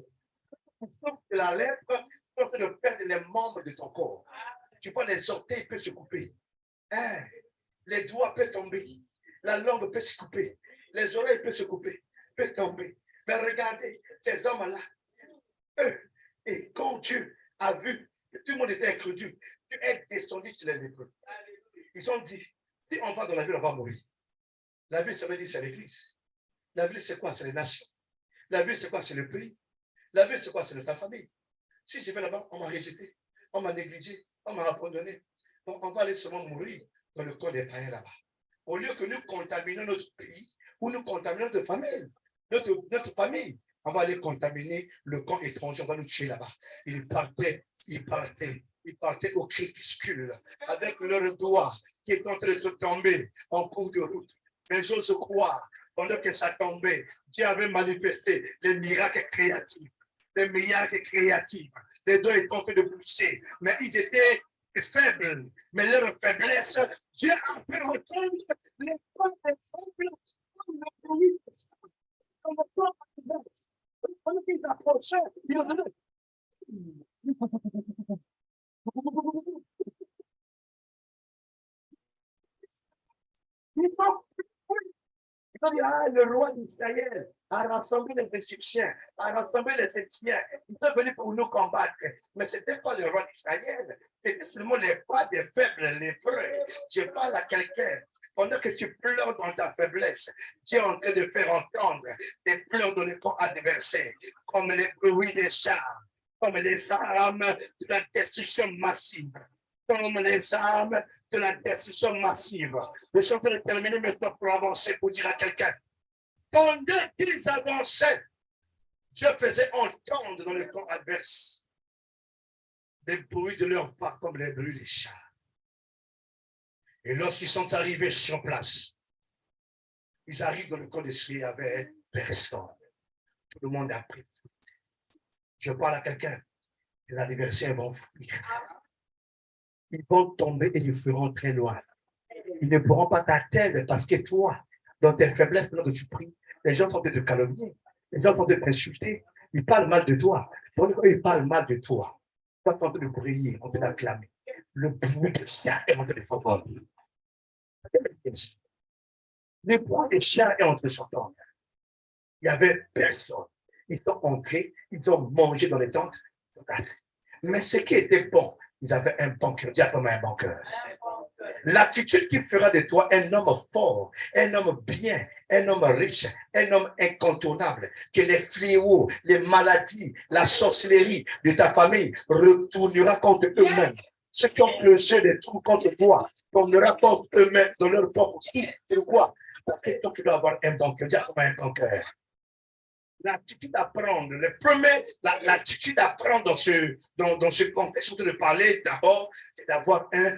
de la lèpre, tu de perdre les membres de ton corps. Tu vois, les orteils peuvent se couper. Hein? Les doigts peuvent tomber. La langue peut se couper. Les oreilles peuvent se couper, peuvent tomber. Mais regardez, ces hommes-là, eux, et quand Dieu a vu que tout le monde était incrédule, Dieu est descendu sur les lépreux. Ils ont dit, si on va dans la ville, on va mourir. La ville, ça veut dire c'est l'église. La ville, c'est quoi? C'est les nations. La ville, c'est quoi? C'est le pays. La ville, c'est quoi? C'est ta famille. Si je vais là-bas, on m'a rejeté, on m'a négligé, on m'a abandonné. Bon, on va aller seulement mourir dans le corps des païens là-bas. Au lieu que nous contaminions notre pays ou nous contaminons notre famille, on va aller contaminer le camp étranger, on va nous tuer là-bas. Ils partaient au crépuscule avec leurs doigts qui est en train de tomber en cours de route. Mais j'ose croire, pendant que ça tombait, Dieu avait manifesté les miracles créatifs. Les miracles créatifs. Les deux étaient en train de pousser, mais ils étaient faibles. Mais leur faiblesse, Dieu a fait entendre les femmes des faibles comme le bruit de sang, comme le corps adverse. Pendant qu'ils approchaient, ils disaient, le roi d'Israël a rassemblé les Égyptiens, ils sont venus pour nous combattre. Mais ce n'était pas le roi d'Israël, c'était seulement les pas des faibles, les preux. Je parle à quelqu'un. Pendant que tu pleures dans ta faiblesse, Dieu est en train de faire entendre des pleurs dans le camp adversaire, comme les bruits des chars, comme les armes de la destruction massive. Comme les armes de la destruction massive. Je suis en train de terminer maintenant pour avancer, pour dire à quelqu'un, pendant qu'ils avançaient, Dieu faisait entendre dans le camp adverse des bruits de leurs pas comme les bruits des chars. Et lorsqu'ils sont arrivés sur place, ils arrivent dans le camp d'Israël avec personne. Tout le monde a pris. Je parle à quelqu'un, les adversaires vont fuir. Ils vont tomber et ils feront très loin. Ils ne pourront pas t'atteindre parce que toi, dans tes faiblesses, pendant que tu pries, les gens sont en train de te calomnier, les gens sont en train de t'insulter, ils parlent mal de toi. Quand il parle mal de toi, toi, tu es en train de prier, en train d'acclamer. Le bruit de chien est en train de s'entendre. Le bruit de chien est en train de s'entendre. Il n'y avait personne. Ils sont entrés, ils ont mangé dans les tentes. Mais ce qui était bon, ils avaient un banqueur. Dis comme un banqueur. L'attitude qui fera de toi un homme fort, un homme bien, un homme riche, un homme incontournable, que les fléaux, les maladies, la sorcellerie de ta famille retournera contre eux-mêmes. Ceux qui ont pleuré des trous contre toi, tournera contre eux-mêmes dans leur propre vie. Pourquoi? Parce que toi, tu dois avoir un banqueur. Dis comme un banqueur. L'attitude à prendre, l'attitude à prendre dans ce contexte de parler d'abord, c'est d'avoir un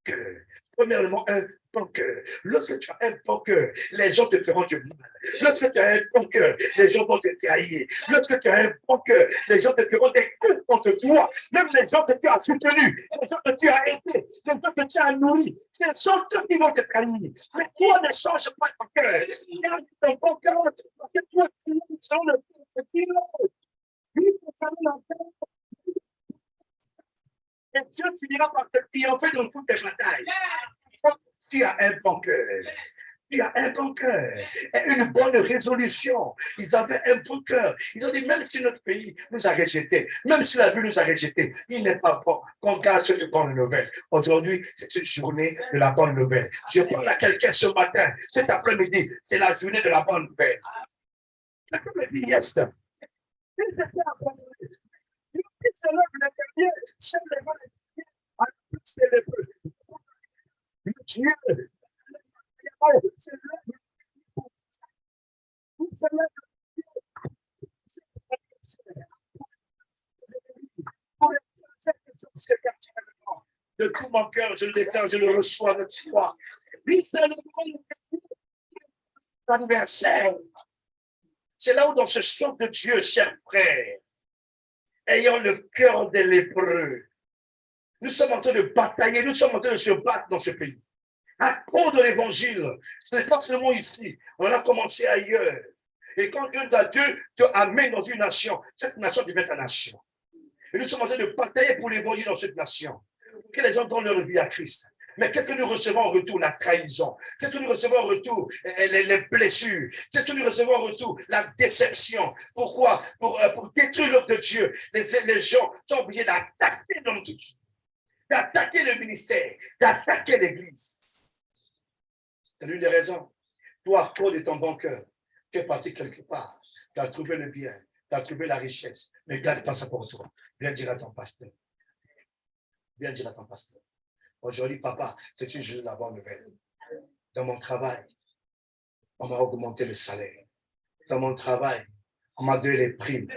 cœur. Premièrement, un bon cœur. Lorsque tu as un bon cœur, les gens te feront du mal. Lorsque tu as un bon cœur, les gens vont te trahir. Lorsque tu as un bon cœur, les gens te feront des coups contre toi. Même les gens que tu as soutenus, les gens que tu as aidés, les gens que tu as nourris, ce sont eux qui vont te trahir. Mais toi, ne change pas ton cœur. Garde ton bon cœur, parce que toi, tu es sur le petit lot. Et Dieu finira par te triompher dans toutes tes batailles. Tu as un bon cœur. Tu as un bon cœur et une bonne résolution. Ils avaient un bon cœur. Ils ont dit, même si notre pays nous a rejetés, même si la vie nous a rejetés, il n'est pas bon qu'on garde cette bonne nouvelle. Aujourd'hui, c'est une journée de la bonne nouvelle. Je parle à quelqu'un ce matin, cet après-midi, c'est la journée de la bonne nouvelle. Quelqu'un me dit, yes. De tout mon cœur, je le déclare, je le reçois avec foi. Anniversaire. C'est là où dans ce chant de Dieu, chers frères, ayant le cœur des lépreux, nous sommes en train de batailler, nous sommes en train de se battre dans ce pays. À cause de l'évangile, ce n'est pas seulement ici, on a commencé ailleurs. Et quand Dieu te amène dans une nation, cette nation devient ta nation. Et nous sommes en train de batailler pour l'évangile dans cette nation. Que les gens donnent leur vie à Christ. Mais qu'est-ce que nous recevons en retour? La trahison. Qu'est-ce que nous recevons en retour? Les blessures. Qu'est-ce que nous recevons en retour? La déception. Pourquoi? Pour détruire l'œuvre de Dieu. Les gens sont obligés d'attaquer l'homme de Dieu, d'attaquer le ministère, d'attaquer l'Église. C'est l'une des raisons. Toi, à cause de ton bon cœur, tu es parti quelque part. Tu as trouvé le bien, tu as trouvé la richesse. Mais garde pas ça pour toi. Viens dire à ton pasteur. Viens dire à ton pasteur. Aujourd'hui, papa, c'est une journée de la bonne nouvelle. Dans mon travail, on m'a augmenté le salaire. Dans mon travail, on m'a donné les primes.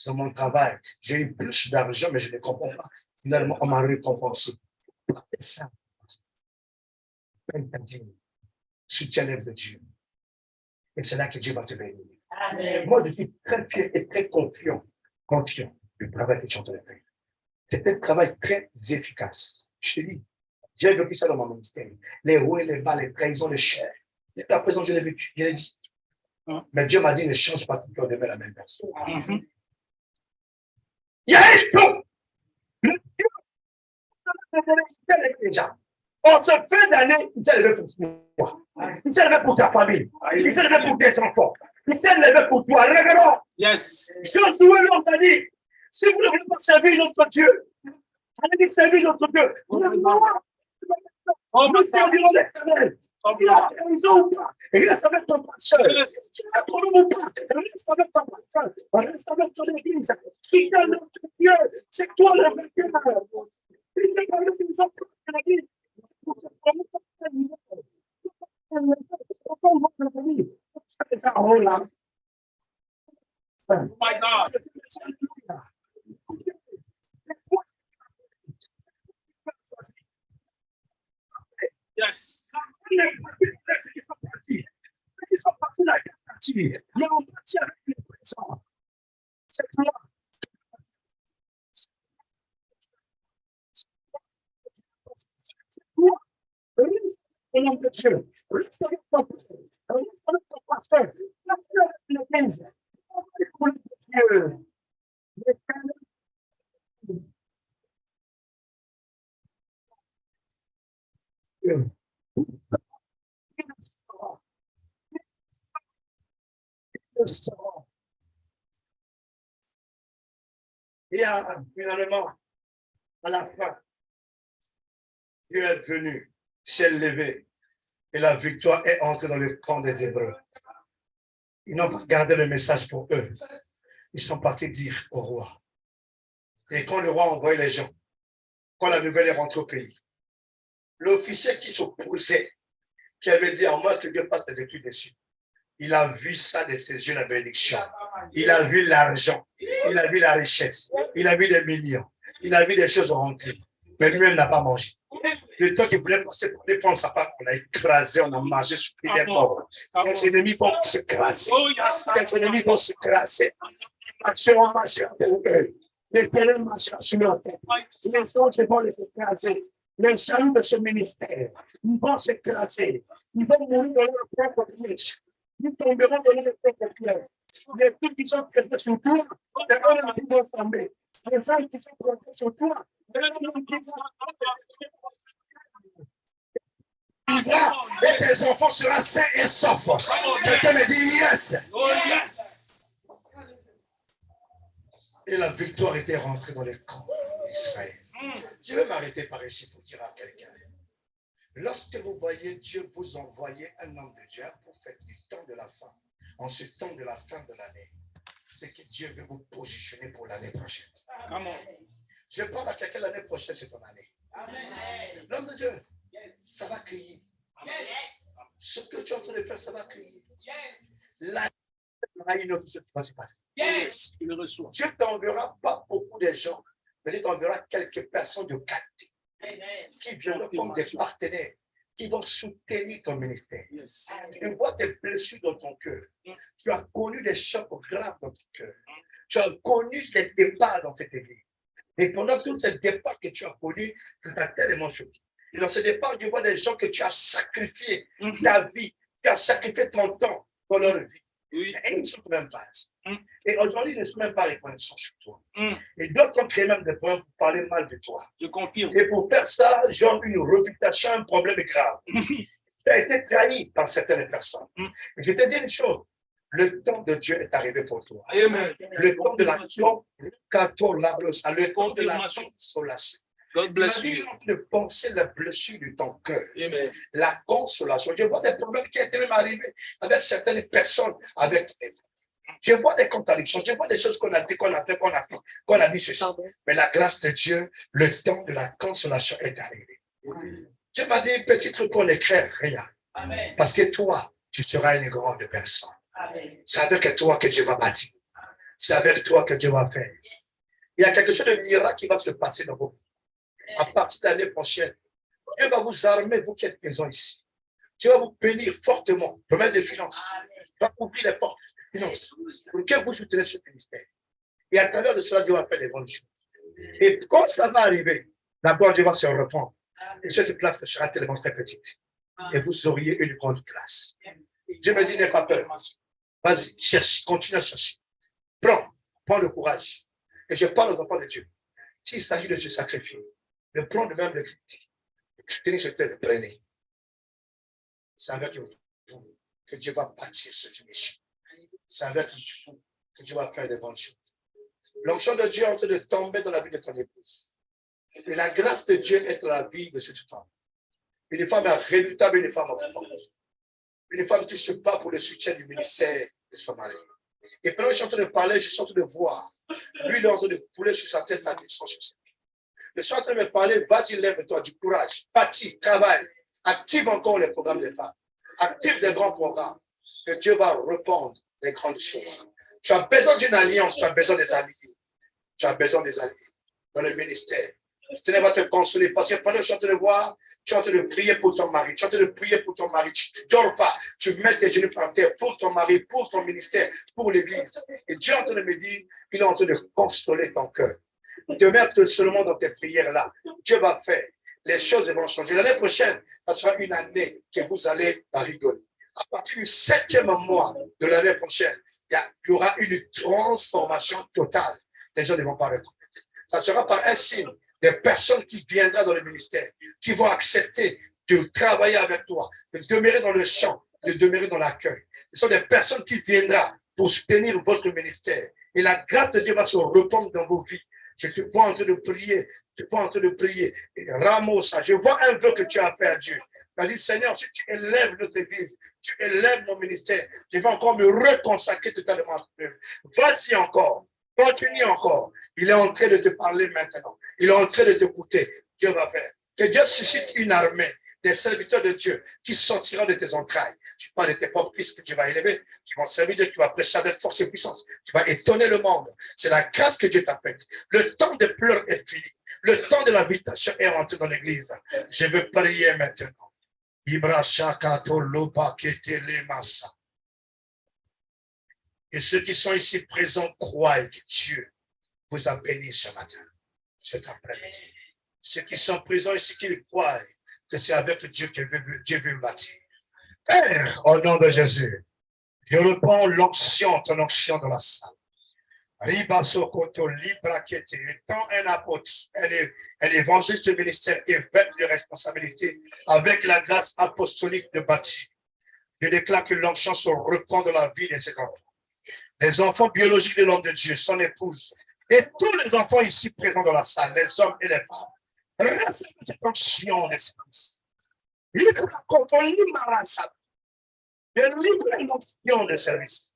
Dans mon travail, j'ai eu plus d'argent, mais je ne comprends pas. Finalement, on m'a récompensé. C'est ça. Soutiens l'œuvre de Dieu. Et c'est là que Dieu va te bénir. Amen. Moi, je suis très fier et très confiant du travail que tu es en train de faire. C'est un travail très efficace. Je te dis, j'ai vécu ça dans mon ministère. Les hauts et les bas, les trahisons, les chers. Jusqu'à présent, je l'ai vécu. Je l'ai dit. Mais Dieu m'a dit, ne change pas tout le temps, demeure la même personne. Il y a un jour, le Dieu, déjà. On se fait d'année, il s'est levé pour toi. Il s'est levé pour ta famille. Il s'est levé pour tes enfants. Il s'est levé pour toi. Regarde. Yes. Josué leur a dit, si vous ne voulez pas servir notre Dieu, allez servir notre Dieu. Nous servirons l'Éternel. Il a raison ou pas? Reste avec ton pasteur. Il a ton nom ou pas? Reste avec ton pasteur. Reste avec ton église. Qui est notre Dieu? C'est toi le vainqueur. Il est dans l'église. Oh my God. Yes. Ils sont partis dans la partie. Mais on partit avec les présents. C'est toi. C'est toi. Reste au nom de Dieu. Reste avec ton pasteur. Reste avec ton pasteur. Reste avec l'église. Reste avec Dieu. L'éternel Et finalement, à la fin, Dieu est venu, ciel levé, et la victoire est entrée dans le camp des Hébreux. Ils n'ont pas gardé le message pour eux. Ils sont partis dire au roi. Et quand le roi a envoyé les gens, quand la nouvelle est rentrée au pays, l'officier qui s'opposait, qui avait dit en moi que Dieu passe les études dessus, il a vu ça de ses yeux, la bénédiction. Il a vu l'argent, il a vu la richesse, il a vu des millions, il a vu des choses rentrées. Mais lui-même n'a pas mangé. Le temps qu'il voulait passer pour aller prendre sa part, on a écrasé, on a mangé, il est mort. Les ennemis vont se crasser. Les ennemis vont se crasser. On marchera pour eux. Les terrains marcheront sur leur tête. Les autres vont les écraser. Les saluts de ce ministère, ils vont s'écraser. Ils vont mourir dans leur propre piège. Ils tomberont dans leur propre piège. Les filles qui sont prêtées sur toi, les hommes qui vont tomber. Les hommes qui sont prêtés sur toi, les hommes qui sont et tes enfants seront sains et saufs. Quelqu'un me dit yes. Oh yes. Et la victoire était rentrée dans les camps d'Israël. Je vais m'arrêter par ici pour dire à quelqu'un. Lorsque vous voyez Dieu vous envoyer un homme de Dieu pour faire du temps de la fin, en ce temps de la fin de l'année, c'est que Dieu veut vous positionner pour l'année prochaine. Je parle à quelqu'un l'année prochaine, c'est ton année. L'homme de Dieu, ça va crier. Ce que tu es en train de faire, ça va crier. L'année tout ce qui va se passer. Il le reçoit. Dieu t'enverra pas beaucoup de gens, mais il t'enverra quelques personnes de qualité qui viendront comme des partenaires, qui vont soutenir ton ministère. Tu vois tes blessures dans ton cœur. Tu as connu des chocs graves dans ton cœur. Tu as connu des départs dans cette église. Et pendant tout ce départ que tu as connu, ça t'a tellement choqué. Et dans ce départ, tu vois des gens que tu as sacrifié ta vie, tu as sacrifié ton temps pour leur vie. Et ils ne sont même pas. Et aujourd'hui, ils ne sont même pas reconnaissants sur toi. Et d'autres ont créé même des problèmes pour parler mal de toi. Je confirme. Et pour faire ça, genre une réputation, un problème grave. Tu as été trahi par certaines personnes. Et je te dis une chose, le temps de Dieu est arrivé pour toi. Amen. Le temps de la le temps de la consolation. God bless you. De penser la blessure de ton cœur. Amen. La consolation. Je vois des problèmes qui étaient même arrivés avec certaines personnes, avec ton époux. Je vois des contradictions, je vois des choses qu'on a dit, qu'on a fait, qu'on a dit ceci. Mais la grâce de Dieu, le temps de la consolation est arrivé. Dieu m'a dit, petit truc qu'on n'écrit rien. Amen. Parce que toi, tu seras une grande personne. C'est avec toi que Dieu va bâtir. C'est avec toi que Dieu va faire. Il y a quelque chose de miracle qui va se passer dans vos vies. À partir de l'année prochaine, Dieu va vous armer, vous qui êtes présents ici. Dieu va vous bénir fortement, promettre des finances. Il va ouvrir les portes des finances pour que vous soutenez ce ministère. Et à travers de cela, Dieu va faire des bonnes choses. Et quand ça va arriver, d'abord Dieu va se reprendre. Et cette place sera tellement très petite. Et vous auriez une grande classe. Dieu me dit, n'aie pas peur. Vas-y, cherche, continue à chercher. Prends le courage. Et je parle aux enfants de Dieu. S'il s'agit de se sacrifier, de prendre même le critique, soutenir ce que vous prenez. C'est avec vous que Dieu va bâtir cette mission. C'est avec vous que Dieu va faire des bonnes choses. L'onction de Dieu est en train de tomber dans la vie de ton épouse. Et la grâce de Dieu est dans la vie de cette femme. Une femme redoutable, une femme forte. Une femme qui se bat pour le soutien du ministère de son mari. Et pendant que je suis en train de parler, je suis en train de voir. Lui, il est en train de couler sur sa tête, sa mission sur ses pieds. Je suis en train de me parler, vas-y, lève-toi, du courage, bâtis, travaille, active encore les programmes des femmes, active des grands programmes, que Dieu va répondre des grandes choses. Tu as besoin d'une alliance, tu as besoin des alliés. Tu as besoin des alliés dans le ministère. Tu va te consoler parce que pendant que je suis en train de voir, tu es en train de prier pour ton mari, tu es en train de prier pour ton mari, tu ne dors pas, tu mets tes genoux par terre pour ton mari, pour ton ministère, pour l'église. Et Dieu est en train de me dire, il est en train de consoler ton cœur. De mettre seulement dans tes prières là. Dieu va faire. Les choses vont changer. L'année prochaine, ça sera une année que vous allez rigoler. À partir du 7e mois de l'année prochaine, il y aura une transformation totale. Les gens ne vont pas reconnaître. Ça sera par un signe des personnes qui viendront dans le ministère, qui vont accepter de travailler avec toi, de demeurer dans le champ, de demeurer dans l'accueil. Ce sont des personnes qui viendront pour soutenir votre ministère. Et la grâce de Dieu va se répandre dans vos vies. Je te vois en train de prier, je te vois en train de prier. Et Ramos, je vois un vœu que tu as fait à Dieu. Tu as dit, Seigneur, si tu élèves notre église, tu élèves mon ministère, je vais encore me reconsacrer totalement à ton œuvre. Vas-y encore, continue encore. Il est en train de te parler maintenant. Il est en train de t'écouter. Dieu va faire. Que Dieu suscite une armée des serviteurs de Dieu qui sortiront de tes entrailles. Je parle de tes propres fils que tu vas élever, qui vont servir Dieu, qui vont prêcher avec force et puissance, qui va étonner le monde. C'est la grâce que Dieu t'a faite. Le temps de pleurs est fini. Le temps de la visitation est rentré dans l'église. Je veux prier maintenant. Et ceux qui sont ici présents croient que Dieu vous a béni ce matin, cet après-midi. Ceux qui sont présents ici, qui croient que c'est avec Dieu que Dieu veut bâtir. Père, au nom de Jésus, je reprends l'onction, ton onction dans la salle. Riba Sokoto, Libra Kete, étant un apôtre, un évangéliste du ministère et vêt de responsabilité avec la grâce apostolique de bâtir. Je déclare que l'onction se reprend dans la vie de ses enfants. Les enfants biologiques de l'homme de Dieu, son épouse, et tous les enfants ici présents dans la salle, les hommes et les femmes. Recevez cette onction des services. Libre contre l'immarasable. De libre onction des services.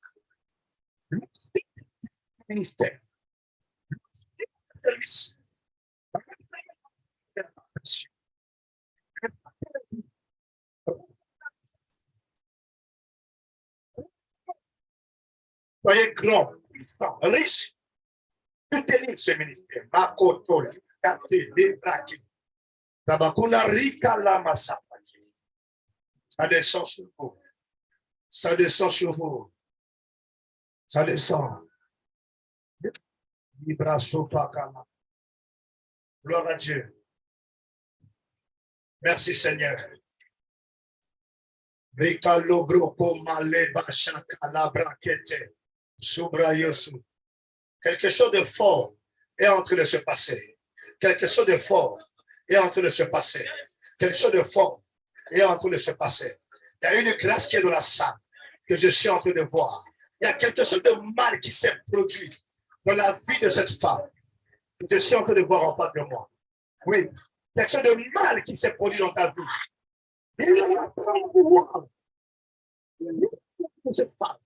Ministère. Service. Soyez grand, puissant, riche. Soutenez ce ministère. Makoto, Kate, Lebraki. Tabakuna, Rika, Lama, Sapaki. Ça descend sur vous. Ça descend sur vous. Ça descend. Libra Sopakama. Gloire à Dieu. Merci Seigneur. Rika Lobropo Maleba Shakala Brakete. Subra Yosu. Quelque chose de fort est en train de se passer. Quelque chose de fort est en train de se passer. Quelque chose de fort est en train de se passer. Il y a une grâce qui est dans la salle que je suis en train de voir. Il y a quelque chose de mal qui s'est produit dans la vie de cette femme. Je suis en train de voir en face de moi. Oui, quelque chose de mal qui s'est produit dans ta vie. Il y a un pouvoir de cette femme.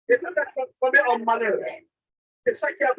Et ça va transformer en malheur. C'est ça qui a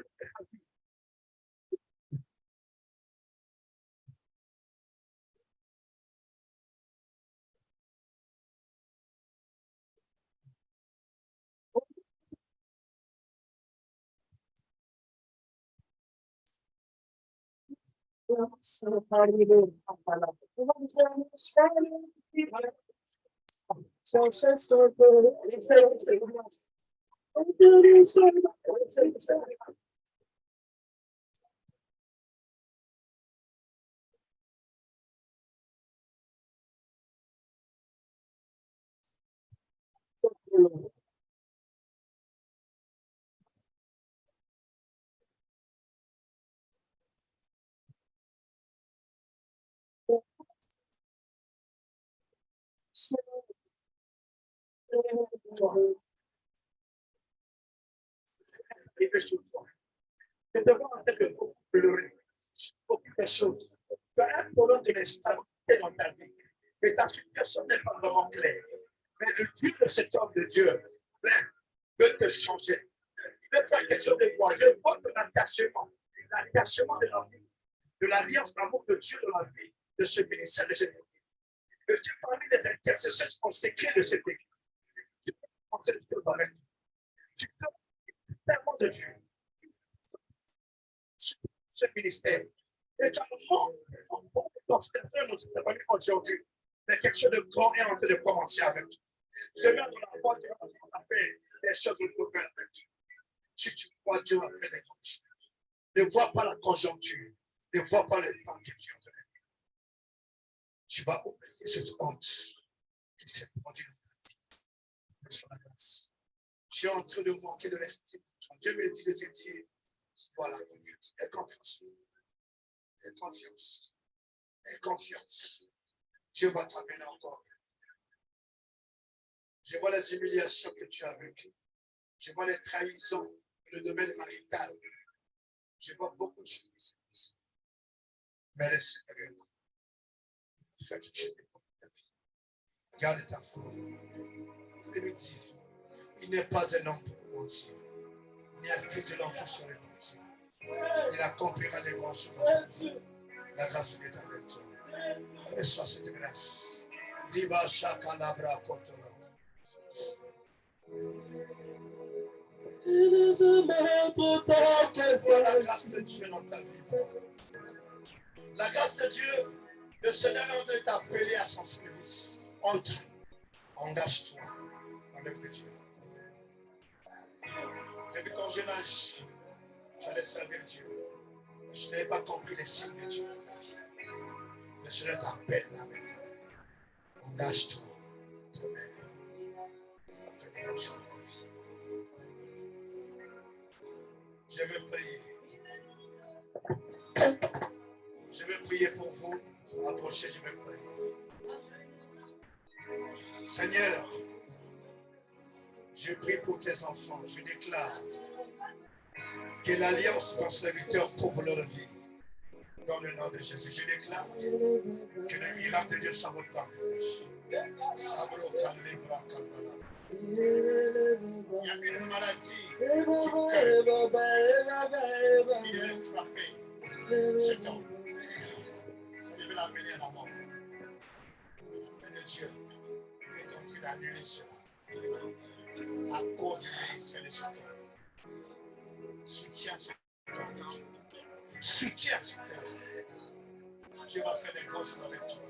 Arriver sur toi. Nous devons en tant que groupe pleurer pour quelque chose. Tu as un problème de l'instabilité dans ta vie. Mais ta situation n'est pas vraiment claire. Mais le Dieu de cet homme de Dieu veut te changer. Il veut faire quelque chose de toi. Je vois ton attachement de la vie, de l'alliance d'amour de Dieu dans la vie, de ce ministère de cette équipe. Que Dieu parmi les intercesseurs en secret de cette équipe. Tu peux penser de Dieu avec toi. Tu peux tellement de Dieu. Ce ministère. Et tu as le monde dans ce que nous avons aujourd'hui. Mais quelque chose de grand est en train de commencer avec toi. Demain, dans la voie, tu vas faire des choses nouvelles avec toi. Si tu crois, Dieu va faire des grandes choses. Ne vois pas la conjoncture. Ne vois pas le temps que Dieu a donné. Tu vas oublier cette honte qui s'est produite dans ta vie. Sur la grâce. Tu es en train de manquer de l'estime. Dieu me dit de te dire, voilà, confiance. Aie confiance. Aie confiance. Aie confiance. Dieu va t'amener encore. Je vois les humiliations que tu as vécues. Je vois les trahisons dans le domaine marital. Je vois beaucoup de choses qui se passent. Mais le Seigneur est là. Il fait quelque chose de bon dans ta vie. Garde ta foi. Il me dit, il n'est pas un homme pour mentir, ni un fils de l'homme pour se repentir. Il accomplira des grandes choses. La grâce de Dieu est avec toi. Reçois cette grâce. Liba shaka labra kotolo. Reçois la grâce de Dieu dans ta vie. La grâce de Dieu, le Seigneur est en train de t'appeler à son service. Entre, engage-toi dans l'œuvre de Dieu. Depuis ton jeune âge, j'allais servir Dieu. Mais je n'avais pas compris les signes de Dieu dans ta vie. Le Seigneur t'appelle là maintenant. Engage-toi. Demain, il va faire des grandes choses dans ta vie. Je vais prier. Je vais prier pour vous. Approchez, je vais prier. Seigneur, je prie pour tes enfants. Je déclare que l'alliance de ton serviteur couvre leur vie. Dans le nom de Jésus, je déclare que le miracle de Dieu soit votre partage. Il y a une maladie qui devait frapper cet homme. Ça devait l'amener à la mort. Le de Dieu est en train d'annuler cela. À cause du ministère de cet homme. Soutiens cet homme de Dieu. Soutiens cet homme. Dieu va faire des grandes choses avec toi.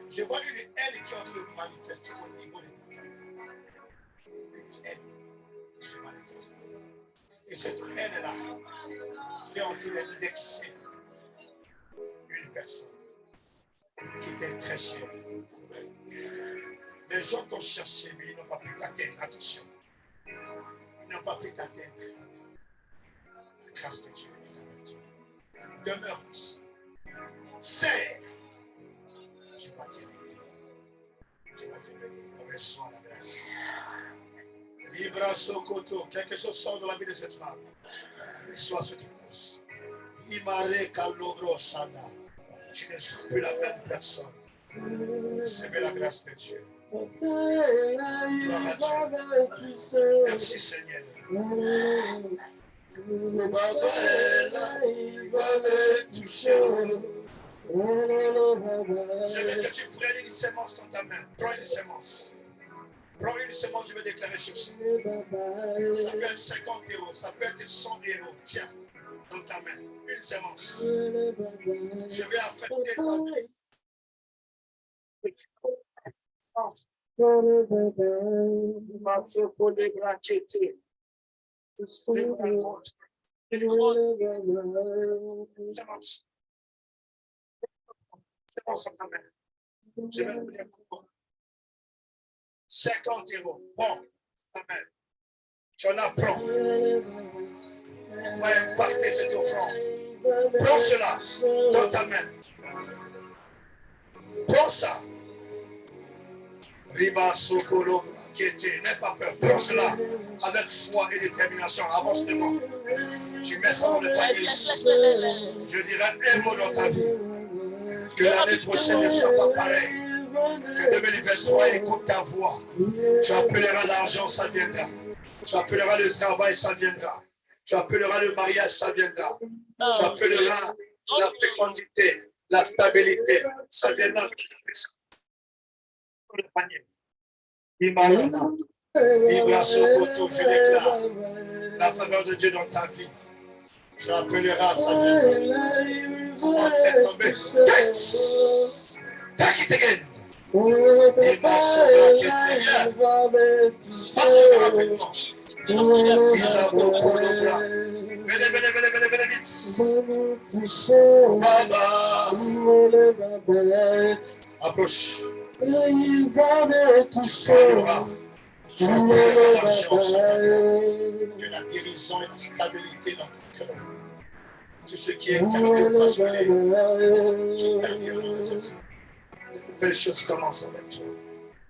Je vois une haine qui est en train de manifester au niveau de ta famille. Une haine qui se manifeste. Et cette haine-là qui est en train d'indexer une personne qui était très chère. Les gens t'ont cherché, mais ils n'ont pas pu t'atteindre. Attention. Ils n'ont pas pu t'atteindre. La grâce de Dieu est avec toi. Demeure ici. Serre. Je vais te bénir. Je vais te bénir. Reçois la grâce. Libra Sokoto. Quelque chose sort de la vie de cette femme. Reçois cette grâce. Imare Kalogro Shana. Tu ne seras plus la même personne. Recevez la grâce de Dieu. Merci Seigneur. Je veux que tu prennes une sémence dans ta main. Prends une sémence. Prends une semence, je vais déclarer succès. Ça peut être 50 €, ça peut être 100 €. Tiens, dans ta main, une semence. Je vais affecter ta vie. Semence. Semence dans ta main. Je vais vous dire pourquoi. 50 €. Prends ta main. Tu en as prends. On va impacter cette offrande. Prends cela dans ta main. Prends ça. Riba Sokolo, n'aie pas peur. Prends cela avec foi et détermination. Avance devant. Tu mets ça dans le panier. Je dirais un mot dans ta vie. Que l'année prochaine ne soit pas pareille. Que 2023 écoute ta voix. Tu appelleras l'argent, ça viendra. Tu appelleras le travail, ça viendra. Tu appelleras le mariage, ça viendra. Tu appelleras la fécondité, la stabilité, ça viendra. Le panier. Je déclare la faveur de Dieu dans ta vie. Tu appelleras, ça viendra. Comment t'es tombé? Take it again. Il m'a sauvé qui était bien. Passe-le rapidement. Isabo Kolobra. Venez vite. Baba. Approche. Il va me toucher. Tu appelleras l'argent, ça viendra. De la guérison et la stabilité dans ton cœur. Tout ce qui est cardiovasculaire, de nouvelles choses commencent avec toi.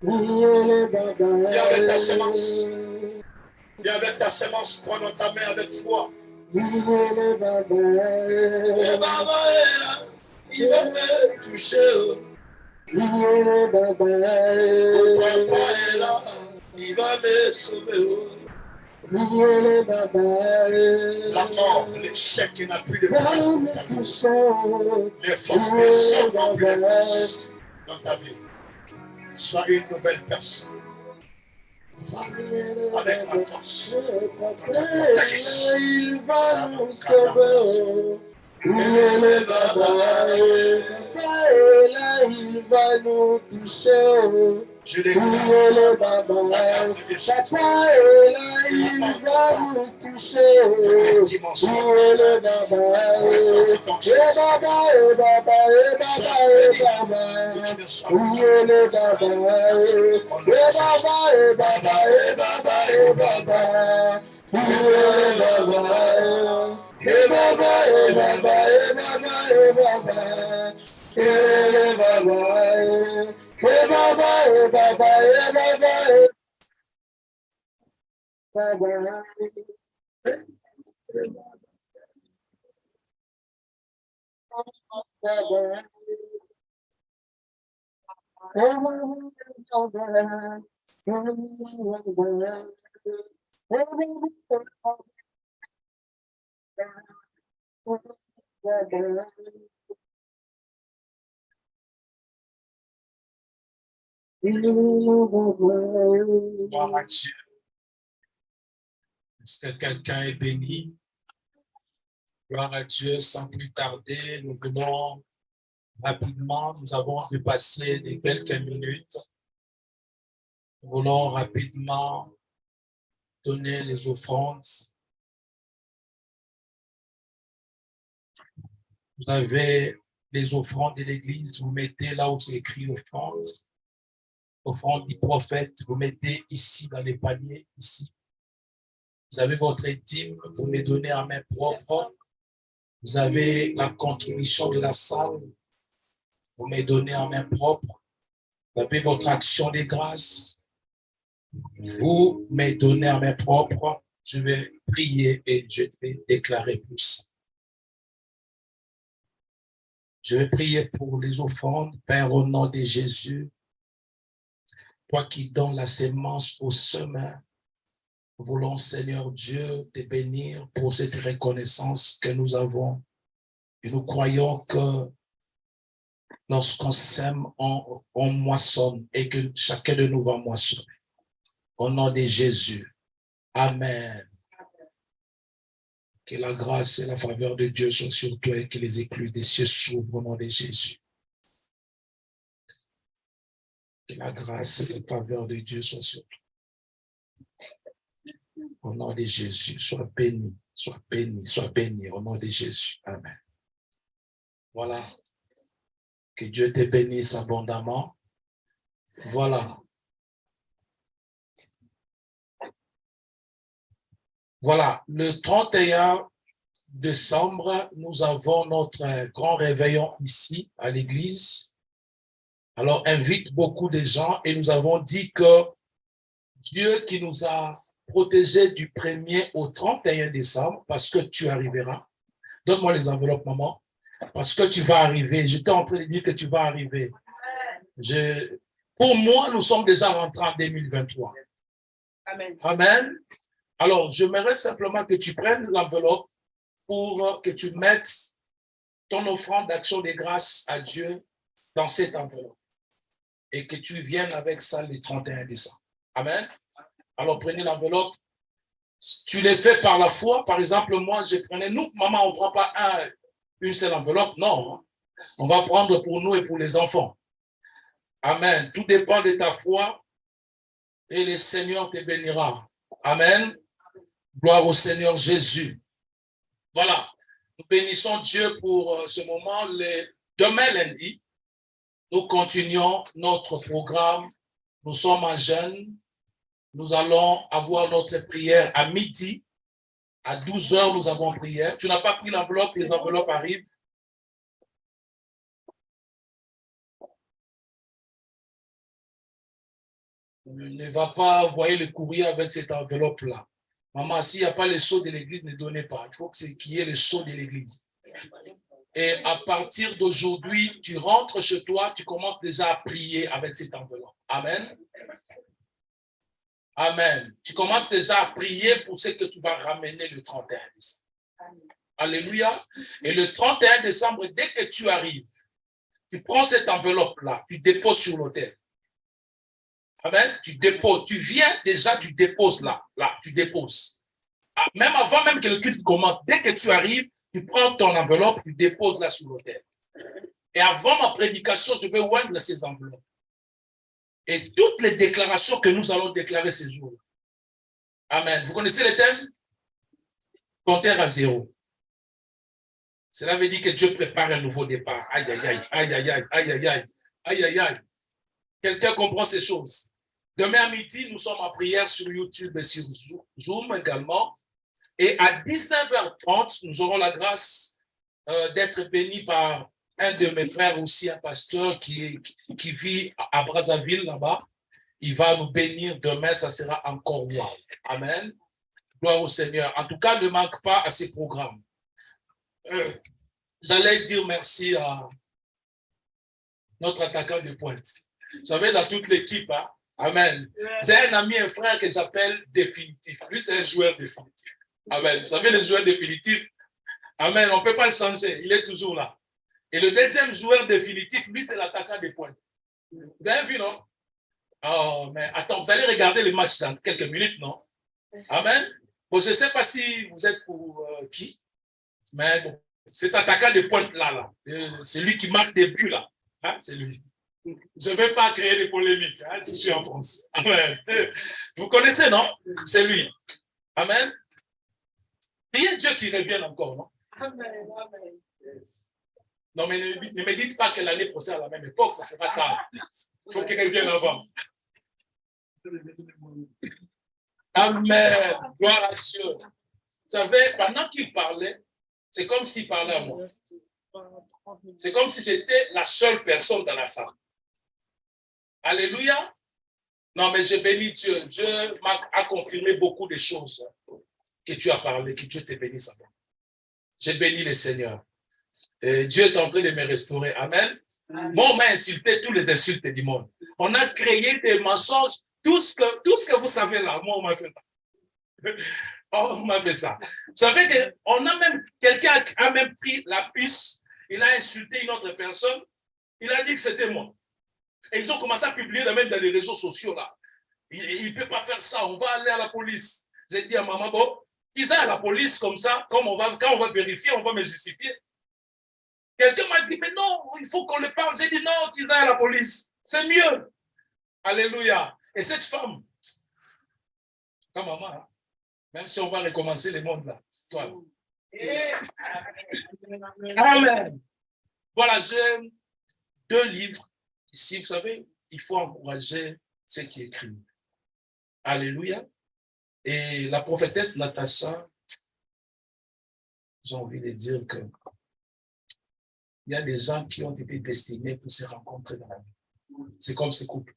Viens avec ta semence. Viens avec ta semence, prends dans ta main avec foi. Et Baba est là, il va me toucher. Mon papa est là, il va me sauver. La mort, l'échec n'a plus de place dans ta vie. Les forces des hommes n'ont plus de force dans ta vie. Sois une nouvelle personne. Va avec la force dans ta vie. Il va nous sauver. Il va nous toucher. Je déclare la grâce de Dieu sur toi. Il va nous toucher. Les dimensions. Gloire à Dieu. Est-ce que quelqu'un est béni? Gloire à Dieu, sans plus tarder, nous venons rapidement, nous avons dépassé les quelques minutes. Nous voulons rapidement donner les offrandes. Vous avez les offrandes de l'Église, vous mettez là où c'est écrit offrande. Offrande du prophète, vous mettez ici dans les paniers, ici. Vous avez votre dîme, vous me donnez en main propre. Vous avez la contribution de la salle, vous me donnez en main propre. Vous avez votre action de grâce, vous me donnez en main propre. Je vais prier et je vais déclarer plus. Je vais prier pour les offrandes, Père, au nom de Jésus. Toi qui donnes la sémence au semeur, nous voulons, Seigneur Dieu, te bénir pour cette reconnaissance que nous avons. Et nous croyons que lorsqu'on sème, on moissonne et que chacun de nous va moissonner. Au nom de Jésus. Amen. Que la grâce et la faveur de Dieu soient sur toi et que les écluses des cieux s'ouvrent au nom de Jésus. Que la grâce et la faveur de Dieu soient sur toi. Au nom de Jésus, sois béni, sois béni, sois béni au nom de Jésus. Amen. Voilà. Que Dieu te bénisse abondamment. Voilà. Voilà, le 31 décembre, nous avons notre grand réveillon ici à l'église. Alors, invite beaucoup de gens et nous avons dit que Dieu qui nous a protégés du 1er au 31 décembre, parce que tu arriveras. Donne-moi les enveloppes, maman. Parce que tu vas arriver. J'étais en train de dire que tu vas arriver. Pour moi, nous sommes déjà rentrés en 2023. Amen. Amen. Alors, j'aimerais simplement que tu prennes l'enveloppe pour que tu mettes ton offrande d'action de grâce à Dieu dans cette enveloppe et que tu viennes avec ça le 31 décembre. Amen. Alors, prenez l'enveloppe. Tu les fais par la foi. Par exemple, moi, je prenais, nous, maman, on ne prend pas une seule enveloppe. Non. On va prendre pour nous et pour les enfants. Amen. Tout dépend de ta foi et le Seigneur te bénira. Amen. Gloire au Seigneur Jésus. Voilà. Nous bénissons Dieu pour ce moment. Demain lundi, nous continuons notre programme. Nous sommes en jeûne. Nous allons avoir notre prière à midi. À 12 heures, nous avons prière. Tu n'as pas pris l'enveloppe, les enveloppes arrivent. Ne va pas envoyer le courrier avec cette enveloppe-là. Maman, s'il n'y a pas le sceau de l'église, ne donnez pas. Il faut qu'il y ait le sceau de l'église. Et à partir d'aujourd'hui, tu rentres chez toi, tu commences déjà à prier avec cette enveloppe. Amen. Amen. Tu commences déjà à prier pour ce que tu vas ramener le 31 décembre. Alléluia. Et le 31 décembre, dès que tu arrives, tu prends cette enveloppe-là, tu déposes sur l'autel. Amen. Tu déposes, tu viens déjà, tu déposes là, tu déposes. Même avant même que le culte commence, dès que tu arrives, tu prends ton enveloppe, tu déposes là sur l'autel. Et avant ma prédication, je vais oindre ces enveloppes. Et toutes les déclarations que nous allons déclarer ces jours. Amen. Vous connaissez le thème? Compteur à zéro. Cela veut dire que Dieu prépare un nouveau départ. Aïe, aïe, aïe, aïe, aïe, aïe, aïe, aïe, aïe, aïe, aïe, aïe. Quelqu'un comprend ces choses. Demain à midi, nous sommes en prière sur YouTube et sur Zoom également. Et à 19h30, nous aurons la grâce d'être bénis par un de mes frères aussi, un pasteur qui vit à Brazzaville là-bas. Il va nous bénir demain, ça sera encore wow. Amen. Gloire au Seigneur. En tout cas, ne manque pas à ces programmes. J'allais dire merci à notre attaquant de pointe. Vous savez, dans toute l'équipe, hein? Amen. J'ai un ami, un frère que j'appelle définitif. Lui, c'est un joueur définitif. Amen. Vous savez, le joueur définitif, amen, on ne peut pas le changer. Il est toujours là. Et le deuxième joueur définitif, lui, c'est l'attaquant des points. Vous avez vu, non? Oh, mais attends, vous allez regarder le match dans quelques minutes, non? Amen. Bon, je ne sais pas si vous êtes pour qui, mais bon, cet attaquant de pointe là, c'est lui qui marque des buts là. Hein? C'est lui. Je ne vais pas créer des polémiques. Hein? Je suis en France. Amen. Vous connaissez, non? C'est lui. Amen. Il y a Dieu qui revienne encore, non? Amen. Amen. Non, mais ne me dites pas que l'année prochaine, à la même époque, ça sera tard. Il faut qu'il revienne avant. Amen. Gloire à Dieu. Vous savez, pendant qu'il parlait, c'est comme s'il parlait à moi. C'est comme si j'étais la seule personne dans la salle. Alléluia. Non, mais je bénis Dieu. Dieu a confirmé beaucoup de choses que tu as parlé, que Dieu te bénisse. J'ai béni le Seigneur. Et Dieu est en train de me restaurer. Amen. Moi, on m'a insulté tous les insultes du monde. On a créé des mensonges. Tout ce que vous savez là, moi, on m'a fait ça. On m'a fait ça. Vous savez quelqu'un a même pris la puce, il a insulté une autre personne, il a dit que c'était moi. Et ils ont commencé à publier même dans les réseaux sociaux là. Il ne peut pas faire ça, on va aller à la police. J'ai dit à maman, bon, qu'ils aillent à la police comme ça, quand on va vérifier, on va me justifier. Quelqu'un m'a dit, mais non, il faut qu'on le parle. J'ai dit, non, qu'ils aillent à la police. C'est mieux. Alléluia. Et cette femme, comme maman, hein, même si on va recommencer le monde là, c'est toi là. Amen. Voilà, j'ai 2 livres ici, vous savez, il faut encourager ceux qui écrivent. Alléluia. Et la prophétesse Natacha, j'ai envie de dire que il y a des gens qui ont été destinés pour se rencontrer dans la vie. C'est comme ces couples.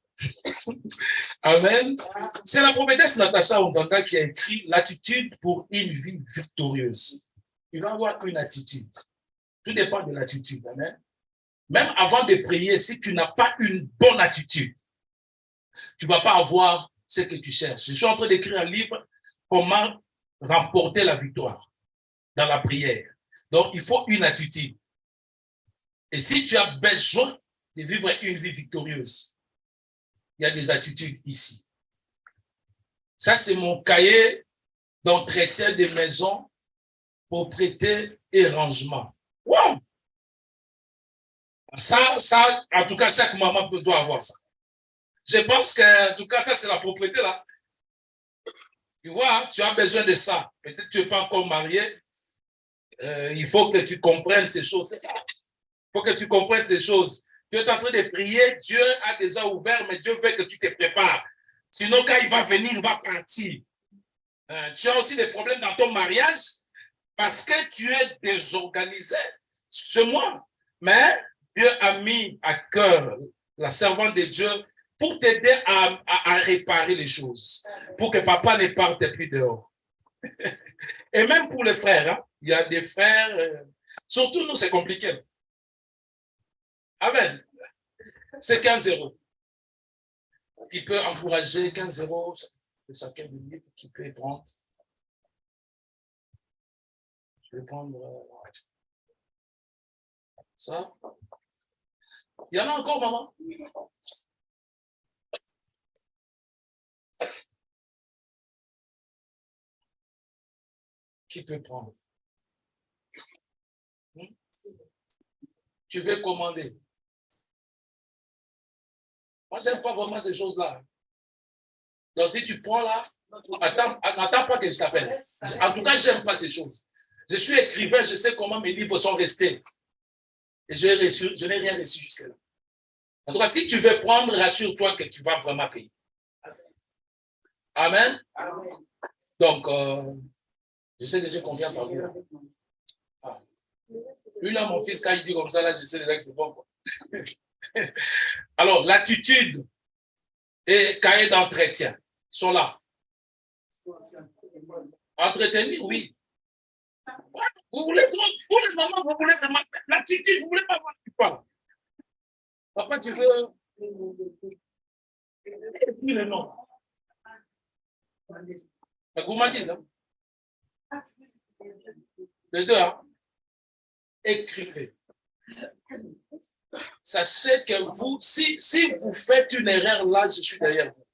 Amen. C'est la prophétesse Natacha Ondanga qui a écrit l'attitude pour une vie victorieuse. Il va avoir une attitude. Tout dépend de l'attitude. Amen. Même avant de prier, si tu n'as pas une bonne attitude, tu ne vas pas avoir ce que tu cherches. Je suis en train d'écrire un livre, comment remporter la victoire dans la prière. Donc, il faut une attitude. Et si tu as besoin de vivre une vie victorieuse, il y a des attitudes ici. Ça, c'est mon cahier d'entretien des maisons, propriété et rangement. Wow! Ça, en tout cas, chaque maman doit avoir ça. Je pense que, en tout cas, ça, c'est la propriété là. Tu vois, tu as besoin de ça. Peut-être que tu n'es pas encore marié. Il faut que tu comprennes ces choses. C'est ça. Il faut que tu comprennes ces choses. Tu es en train de prier, Dieu a déjà ouvert, mais Dieu veut que tu te prépares. Sinon, quand il va venir, il va partir. Tu as aussi des problèmes dans ton mariage parce que tu es désorganisé. C'est moi. Mais Dieu a mis à cœur la servante de Dieu pour t'aider à réparer les choses, pour que papa ne parte plus dehors. Et même pour les frères, hein, il y a des frères, surtout nous, c'est compliqué. Amen. C'est 15 €. Qui peut encourager 15 € de chacun du livre qui peut prendre. Je vais prendre ça. Il y en a encore, maman? Qui peut prendre? Tu veux commander? Moi, je n'aime pas vraiment ces choses-là. Donc, si tu prends là, attends pas que je t'appelle. En tout cas, je n'aime pas ces choses. Je suis écrivain, je sais comment mes livres sont restés. Et je n'ai rien reçu jusque-là. En tout cas, si tu veux prendre, rassure-toi que tu vas vraiment payer. Amen. Donc, je sais que j'ai confiance en vous. Ah. Lui, là, mon fils, quand il dit comme ça, là, je sais déjà que c'est bon. Alors, l'attitude et cahier d'entretien sont là. Entretenir, oui. Vous voulez trop, pour le moment, vous voulez l'attitude, vous ne voulez pas voir qui parle. Papa, tu veux. Et puis le nom. Vous m'en dites, hein? Les deux, hein? Écrivez. Sachez que vous, si vous faites une erreur là, je suis derrière vous.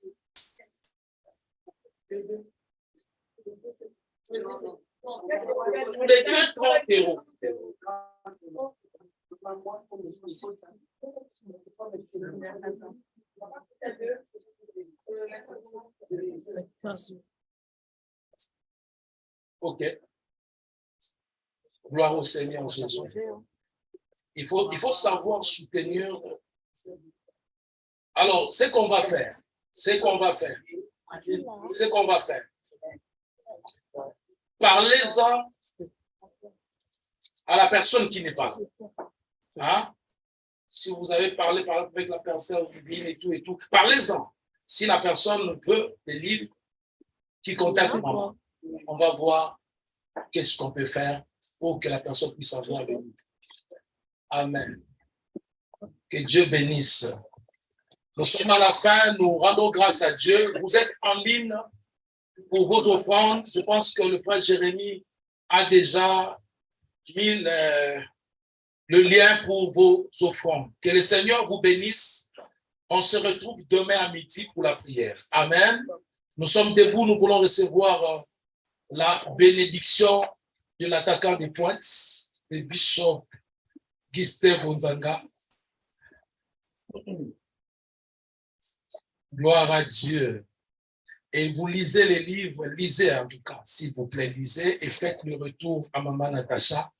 Les deux, 30 €. Ok. Gloire au Seigneur Jésus. Il faut savoir soutenir. Alors, ce qu'on va faire, parlez-en à la personne qui n'est pas. Hein? Si vous avez parlé avec la personne divine et tout, parlez-en. Si la personne veut des livres, qui contacte maman. On va voir qu'est-ce qu'on peut faire pour que la personne puisse avoir le livre. Amen. Que Dieu bénisse. Nous sommes à la fin, nous rendons grâce à Dieu. Vous êtes en ligne pour vos offrandes. Je pense que le frère Jérémie a déjà mis le lien pour vos offrandes. Que le Seigneur vous bénisse On se retrouve demain à midi pour la prière. Amen. Nous sommes debout, nous voulons recevoir la bénédiction de l'attaquant des pointes, le bishop Gustave Nzanga. Gloire à Dieu. Et vous lisez les livres, lisez en tout cas, s'il vous plaît, lisez et faites le retour à Maman Natacha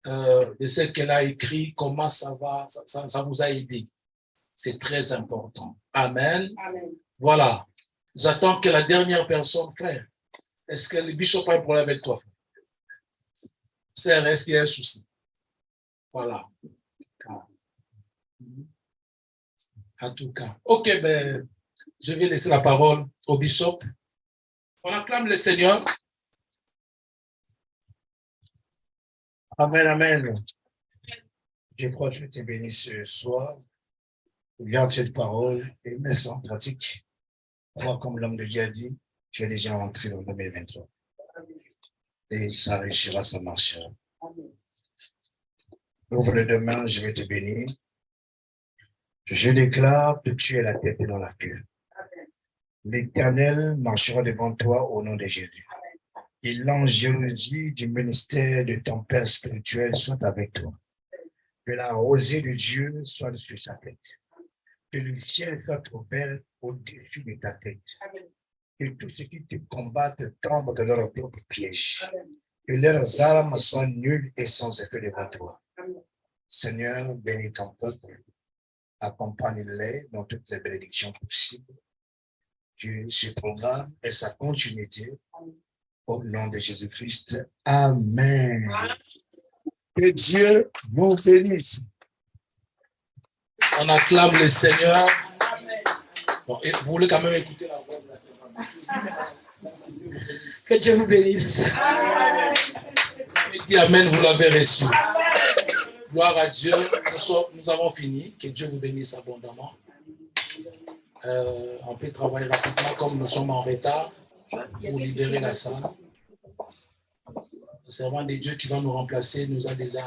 de ce qu'elle a écrit, comment ça va, ça vous a aidé. C'est très important. Amen. Amen. Voilà. J'attends que la dernière personne, frère. Est-ce que le bishop a un problème avec toi, frère? Sœur, est-ce qu'il y a un souci? Voilà. En tout cas. Ok, ben, je vais laisser la parole au bishop. On acclame le Seigneur. Amen, amen. Je crois que je te bénis ce soir. Garde cette parole et mets ça en pratique. Crois comme l'homme de Dieu a dit, tu es déjà entré dans 2023. Et ça réussira, ça marchera. Ouvre le demain, je vais te bénir. Je déclare que tu es la tête dans la queue. L'Éternel marchera devant toi au nom de Jésus. Et l'angéologie du ministère de ton Père spirituel soit avec toi. Que la rosée de Dieu soit sur sa tête. Que le ciel soit ouvert au-dessus de ta tête. Que tout ce qui te combat tombe de leur propre piège. Que leurs armes soient nulles et sans effet devant toi. Seigneur, bénis ton peuple. Accompagne-les dans toutes les bénédictions possibles. Que ce programme ait sa continuité. Au nom de Jésus-Christ. Amen. Que Dieu vous bénisse. On acclame le Seigneur. Bon, et vous voulez quand même écouter la voix de la Seigneur. Que Dieu vous bénisse. Et dit Amen, vous l'avez reçu. Gloire à Dieu. Nous avons fini. Que Dieu vous bénisse abondamment. On peut travailler rapidement comme nous sommes en retard pour libérer la salle. Le servant de Dieu qui va nous remplacer nous a déjà